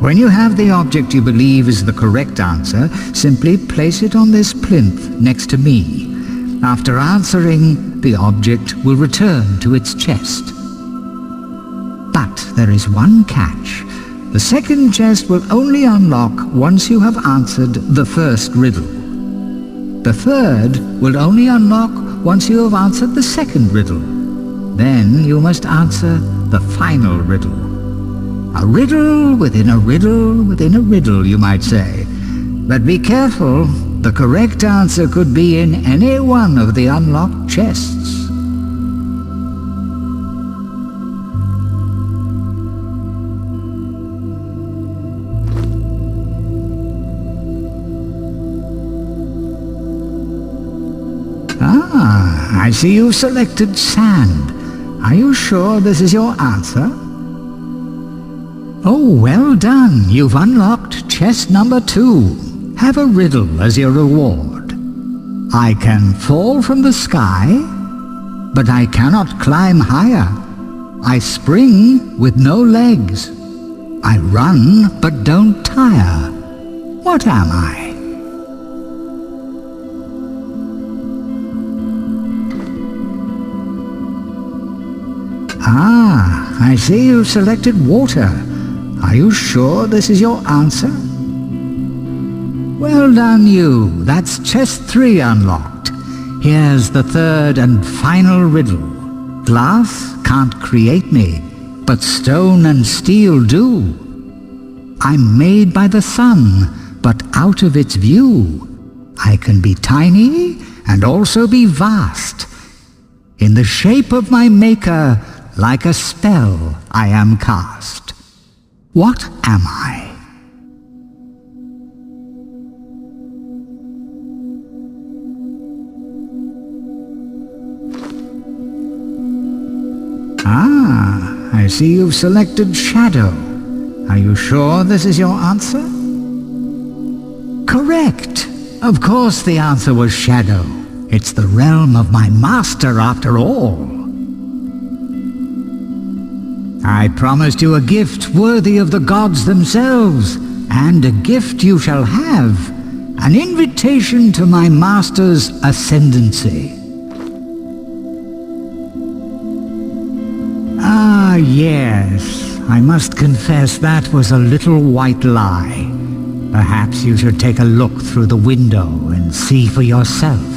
[SPEAKER 18] When you have the object you believe is the correct answer, simply place it on this plinth next to me. After answering, the object will return to its chest. But there is one catch. The second chest will only unlock once you have answered the first riddle. The third will only unlock once you have answered the second riddle. Then you must answer the final riddle. A riddle within a riddle within a riddle, you might say. But be careful, the correct answer could be in any one of the unlocked chests. Ah, I see you've selected sand. Are you sure this is your answer? Oh, well done. You've unlocked chest number 2. Have a riddle as your reward. I can fall from the sky, but I cannot climb higher. I spring with no legs. I run but don't tire. What am I? Ah, I see you've selected water. Are you sure this is your answer? Well done you. That's chest 3 unlocked. Here's the third and final riddle. Glass can't create me, but stone and steel do. I'm made by the sun, but out of its view. I can be tiny and also be vast. In the shape of my maker, like a spell I am cast. What am I? Ah, I see you've selected shadow. Are you sure this is your answer? Correct. Of course the answer was shadow. It's the realm of my master after all. I promised you a gift worthy of the gods themselves, and a gift you shall have, an invitation to my master's ascendancy. Ah, yes, I must confess that was a little white lie. Perhaps you should take a look through the window and see for yourself.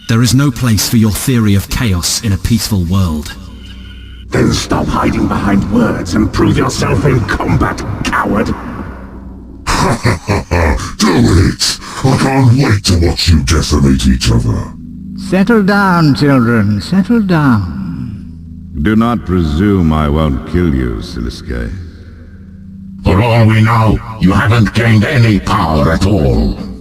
[SPEAKER 2] There is no place for your theory of chaos in a peaceful world.
[SPEAKER 15] Then stop hiding behind words and prove yourself in combat, coward!
[SPEAKER 16] Ha ha ha ha! Do it! I can't wait to watch you decimate each other.
[SPEAKER 18] Settle down, children, settle down.
[SPEAKER 14] Do not presume I won't kill you, Siliske.
[SPEAKER 6] For all we know, you haven't gained any power at all.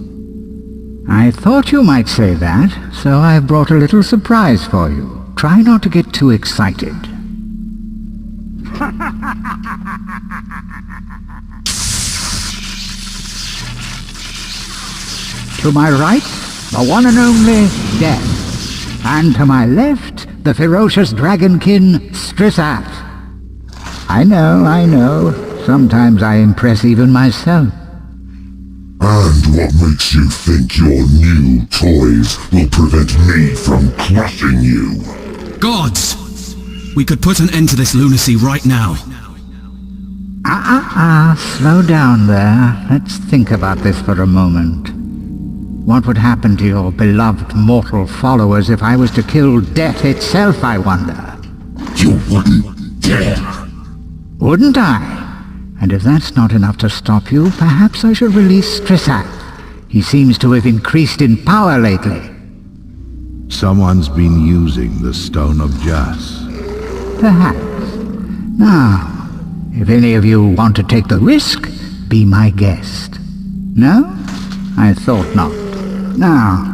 [SPEAKER 18] I thought you might say that, so I've brought a little surprise for you. Try not to get too excited. To my right, the one and only Death. And to my left, the ferocious dragonkin Strissath. I know. Sometimes I impress even myself.
[SPEAKER 16] And what makes you think your new toys will prevent me from crushing you?
[SPEAKER 2] Gods! We could put an end to this lunacy right now.
[SPEAKER 18] Slow down there. Let's think about this for a moment. What would happen to your beloved mortal followers if I was to kill death itself, I wonder?
[SPEAKER 16] You wouldn't dare!
[SPEAKER 18] Wouldn't I? And if that's not enough to stop you, perhaps I should release Strissath. He seems to have increased in power lately.
[SPEAKER 14] Someone's been using the Stone of Jas.
[SPEAKER 18] Perhaps. Now, if any of you want to take the risk, be my guest. No? I thought not. Now,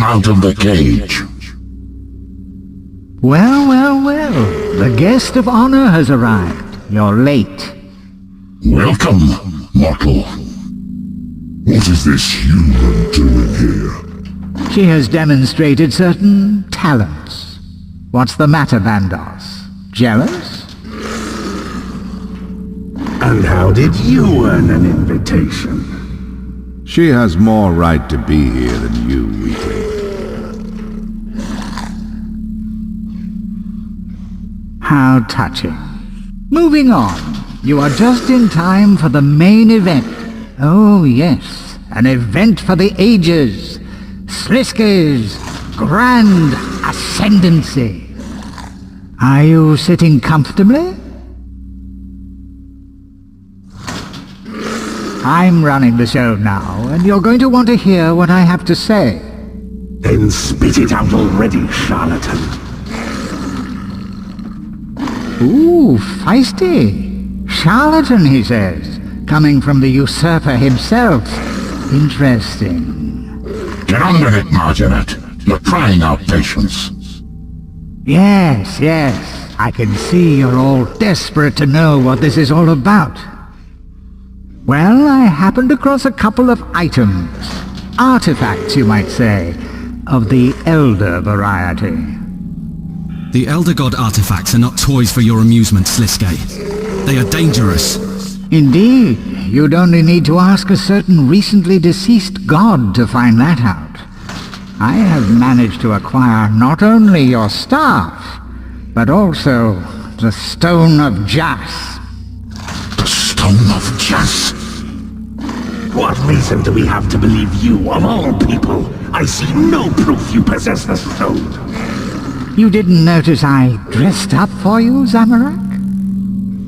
[SPEAKER 6] out of the cage.
[SPEAKER 18] Well, well, well. The guest of honor has arrived. You're late.
[SPEAKER 6] Welcome, mortal. What is this human doing here?
[SPEAKER 18] She has demonstrated certain talents. What's the matter, Bandos? Jealous?
[SPEAKER 15] And how did you earn an invitation?
[SPEAKER 14] She has more right to be here than you, weakling.
[SPEAKER 18] How touching. Moving on. You are just in time for the main event. Oh yes, an event for the ages. Sliskey's Grand Ascendancy. Are you sitting comfortably? I'm running the show now, and you're going to want to hear what I have to say.
[SPEAKER 15] Then spit it out already, charlatan.
[SPEAKER 18] Ooh, feisty. Charlatan, he says, coming from the usurper himself. Interesting.
[SPEAKER 6] Get on with it, Mahjarrat. You're trying out patience.
[SPEAKER 18] Yes, yes. I can see you're all desperate to know what this is all about. Well, I happened across a couple of items. Artifacts, you might say, of the Elder variety.
[SPEAKER 2] The Elder God artifacts are not toys for your amusement, Sliskey. They are dangerous.
[SPEAKER 18] Indeed. You'd only need to ask a certain recently deceased god to find that out. I have managed to acquire not only your staff, but also the Stone of Jas.
[SPEAKER 6] The Stone of Jas?
[SPEAKER 15] What reason do we have to believe you, of all people? I see no proof you possess the stone.
[SPEAKER 18] You didn't notice I dressed up for you, Zamorak?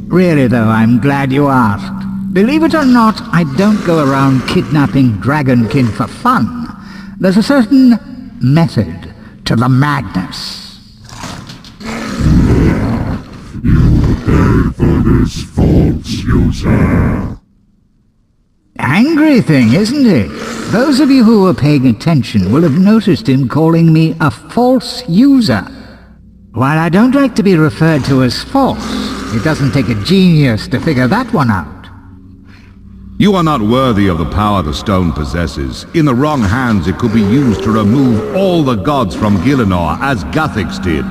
[SPEAKER 18] Really though, I'm glad you asked. Believe it or not, I don't go around kidnapping dragonkin for fun. There's a certain method to the madness.
[SPEAKER 16] You pay for this false user.
[SPEAKER 18] Angry thing, isn't it? Those of you who were paying attention will have noticed him calling me a false user. While I don't like to be referred to as false, it doesn't take a genius to figure that one out.
[SPEAKER 14] You are not worthy of the power the stone possesses. In the wrong hands, it could be used to remove all the gods from Gielinor, as Guthix did.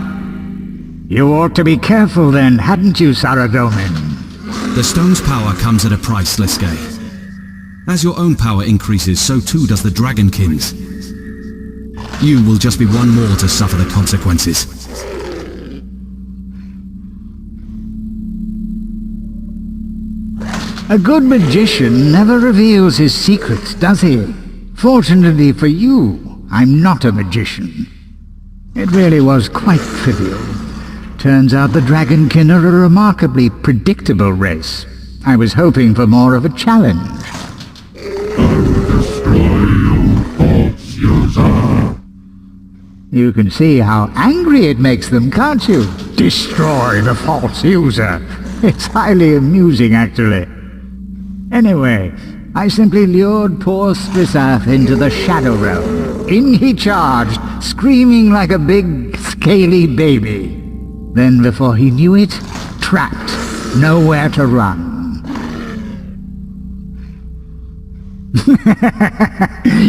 [SPEAKER 18] You ought to be careful then, hadn't you, Saradomin?
[SPEAKER 2] The stone's power comes at a price, Sliskey. As your own power increases, so too does the dragonkin's. You will just be one more to suffer the consequences.
[SPEAKER 18] A good magician never reveals his secrets, does he? Fortunately for you, I'm not a magician. It really was quite trivial. Turns out the dragonkin are a remarkably predictable race. I was hoping for more of a challenge. You can see how angry it makes them, can't you? Destroy the false user. It's highly amusing, actually. Anyway, I simply lured poor Strissath into the Shadow Realm. In he charged, screaming like a big, scaly baby. Then before he knew it, trapped, nowhere to run.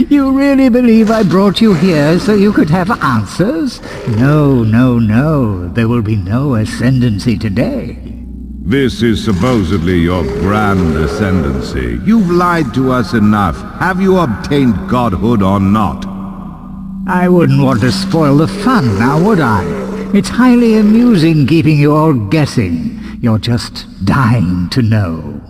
[SPEAKER 18] You really believe I brought you here so you could have answers? No, no, no. There will be no ascendancy today.
[SPEAKER 14] This is supposedly your grand ascendancy. You've lied to us enough. Have you obtained godhood or not?
[SPEAKER 18] I wouldn't want to spoil the fun, now would I? It's highly amusing keeping you all guessing. You're just dying to know.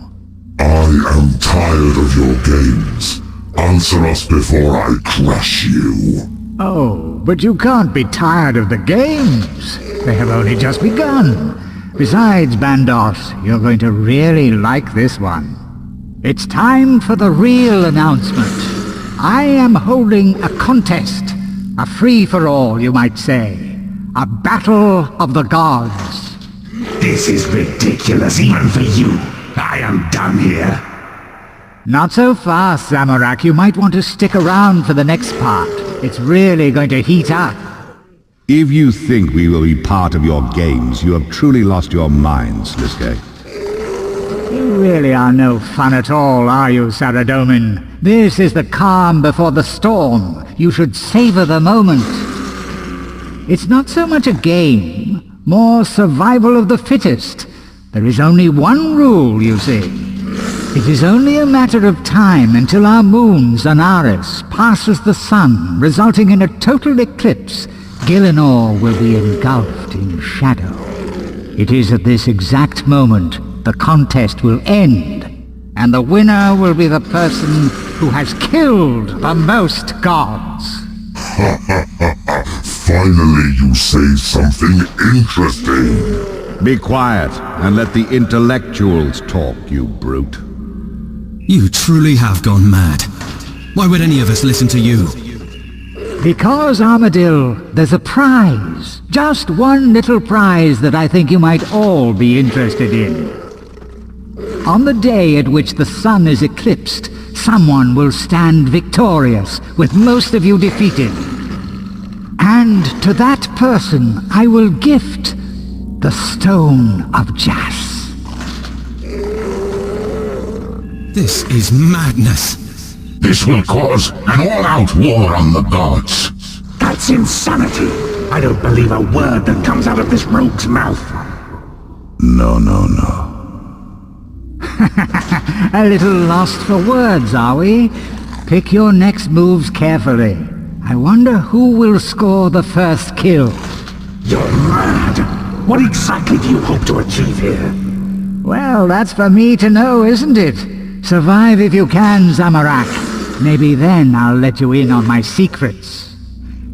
[SPEAKER 16] I am tired of your games. Answer us before I crush you.
[SPEAKER 18] Oh, but you can't be tired of the games. They have only just begun. Besides, Bandos, you're going to really like this one. It's time for the real announcement. I am holding a contest. A free-for-all, you might say. A battle of the gods.
[SPEAKER 15] This is ridiculous, even for you. I am done here.
[SPEAKER 18] Not so fast, Zamorak. You might want to stick around for the next part. It's really going to heat up.
[SPEAKER 14] If you think we will be part of your games, you have truly lost your minds, Sliske.
[SPEAKER 18] You really are no fun at all, are you, Saradomin? This is the calm before the storm. You should savor the moment. It's not so much a game, more survival of the fittest. There is only one rule, you see. It is only a matter of time until our moon, Zanaris, passes the sun, resulting in a total eclipse. Gielinor will be engulfed in shadow. It is at this exact moment the contest will end, and the winner will be the person who has killed the most gods.
[SPEAKER 16] Finally you say something interesting.
[SPEAKER 14] Be quiet and let the intellectuals talk, you brute.
[SPEAKER 2] You truly have gone mad. Why would any of us listen to you?
[SPEAKER 18] Because, Armadil, there's a prize. Just one little prize that I think you might all be interested in. On the day at which the sun is eclipsed, someone will stand victorious, with most of you defeated. And to that person I will gift the Stone of Jas.
[SPEAKER 2] This is madness.
[SPEAKER 16] This will cause an all-out war on the gods.
[SPEAKER 15] That's insanity. I don't believe a word that comes out of this rogue's mouth.
[SPEAKER 14] No, no, no.
[SPEAKER 18] A little lost for words, are we? Pick your next moves carefully. I wonder who will score the first kill.
[SPEAKER 15] You're mad. What exactly do you hope to achieve here?
[SPEAKER 18] Well, that's for me to know, isn't it? Survive if you can, Zamorak. Maybe then I'll let you in on my secrets.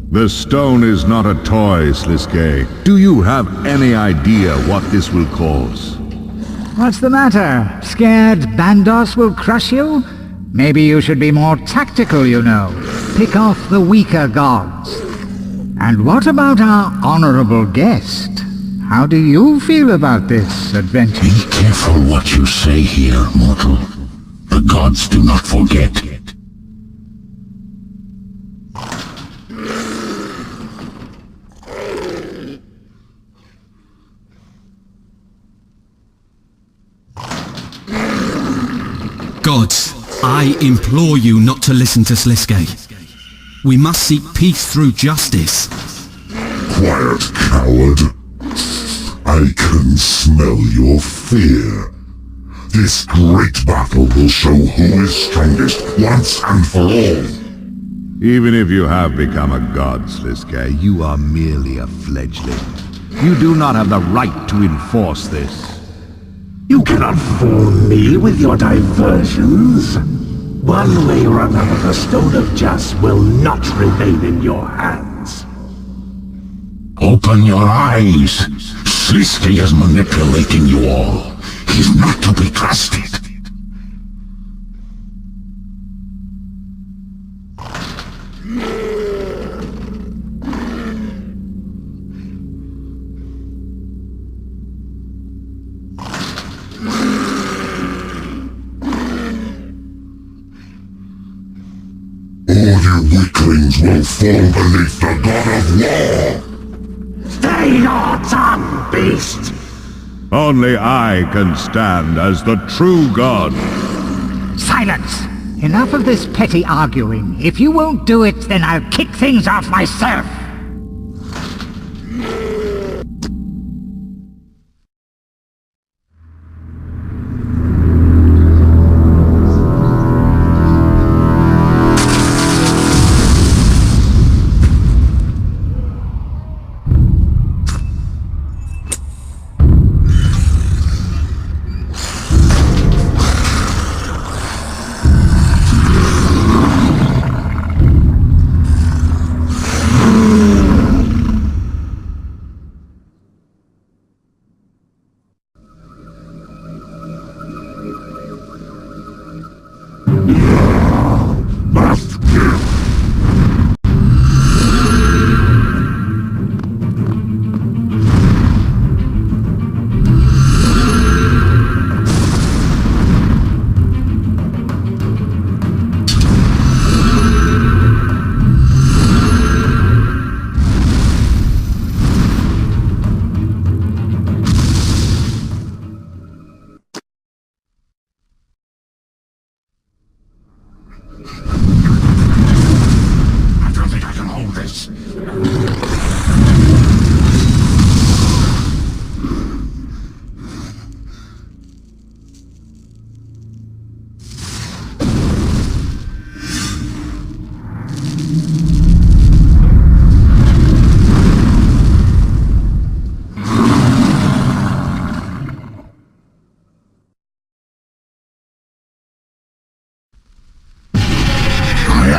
[SPEAKER 14] The stone is not a toy, Sliske. Do you have any idea what this will cause?
[SPEAKER 18] What's the matter? Scared Bandos will crush you? Maybe you should be more tactical, you know. Pick off the weaker gods. And what about our honorable guest? How do you feel about this adventure?
[SPEAKER 6] Be careful what you say here, mortal. The gods do not forget.
[SPEAKER 2] Gods, I implore you not to listen to Sliske. We must seek peace through justice.
[SPEAKER 16] Quiet, coward. I can smell your fear. This great battle will show who is strongest once and for all.
[SPEAKER 14] Even if you have become a god, Sliske, you are merely a fledgling. You do not have the right to enforce this.
[SPEAKER 15] You cannot fool me with your diversions. One way or another, the Stone of Jas will not remain in your hands.
[SPEAKER 6] Open your eyes. Sliske is manipulating you all. He's not to be trusted.
[SPEAKER 16] All you weaklings will fall beneath the god of war!
[SPEAKER 15] Stay your tongue, beast!
[SPEAKER 14] Only I can stand as the true god.
[SPEAKER 18] Silence! Enough of this petty arguing. If you won't do it, then I'll kick things off myself!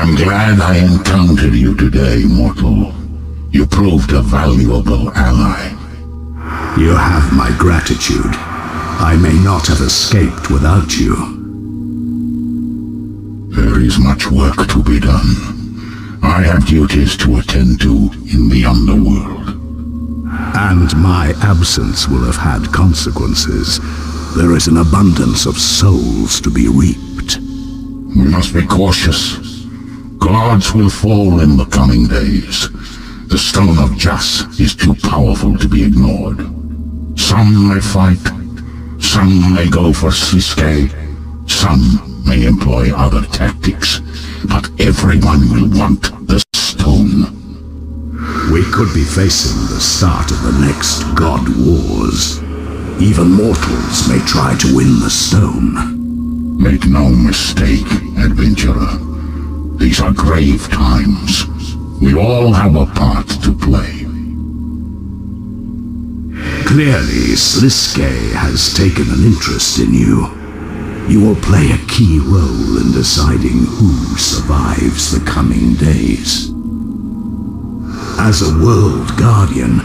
[SPEAKER 6] am glad I encountered you today, mortal. You proved a valuable ally.
[SPEAKER 11] You have my gratitude. I may not have escaped without you.
[SPEAKER 6] There is much work to be done. I have duties to attend to in the underworld.
[SPEAKER 11] And my absence will have had consequences. There is an abundance of souls to be reaped.
[SPEAKER 6] We must be cautious. Gods will fall in the coming days. The Stone of Jas is too powerful to be ignored. Some may fight, some may go for Sliske, some may employ other tactics, but everyone will want the stone.
[SPEAKER 11] We could be facing the start of the next God Wars. Even mortals may try to win the stone.
[SPEAKER 6] Make no mistake, adventurer. These are grave times. We all have a part to play.
[SPEAKER 11] Clearly, Sliske has taken an interest in you. You will play a key role in deciding who survives the coming days. As a world guardian,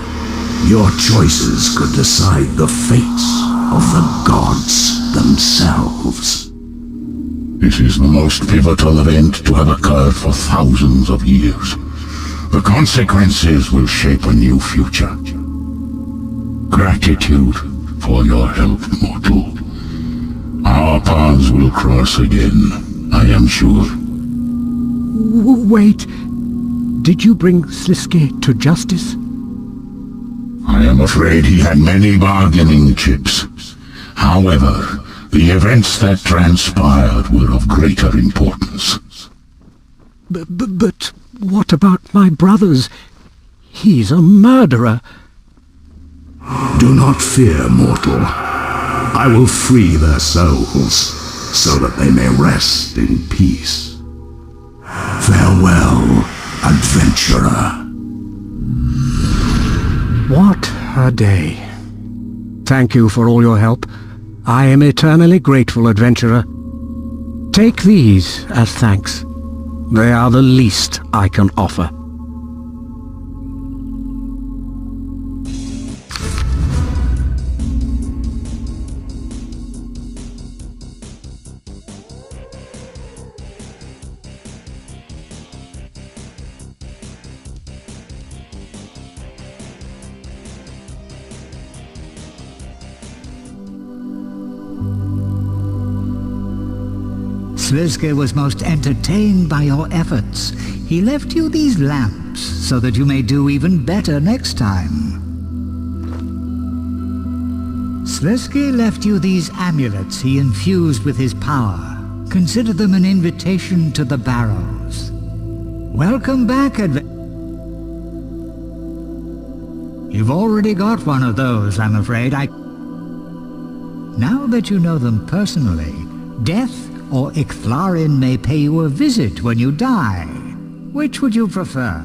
[SPEAKER 11] your choices could decide the fates of the gods themselves.
[SPEAKER 6] This is the most pivotal event to have occurred for thousands of years. The consequences will shape a new future. Gratitude for your help, mortal. Our paths will cross again, I am sure.
[SPEAKER 1] Wait. Did you bring Sliske to justice?
[SPEAKER 6] I am afraid he had many bargaining chips. However, the events that transpired were of greater importance.
[SPEAKER 1] But what about my brothers? He's a murderer.
[SPEAKER 11] Do not fear, mortal. I will free their souls, so that they may rest in peace. Farewell, adventurer.
[SPEAKER 1] What a day. Thank you for all your help. I am eternally grateful, adventurer. Take these as thanks. They are the least I can offer.
[SPEAKER 18] Sliske was most entertained by your efforts. He left you these lamps so that you may do even better next time. Sliske left you these amulets he infused with his power. Consider them an invitation to the Barrows. Welcome back, You've already got one of those, I'm afraid. Now that you know them personally, Death or Icthlarin may pay you a visit when you die. Which would you prefer?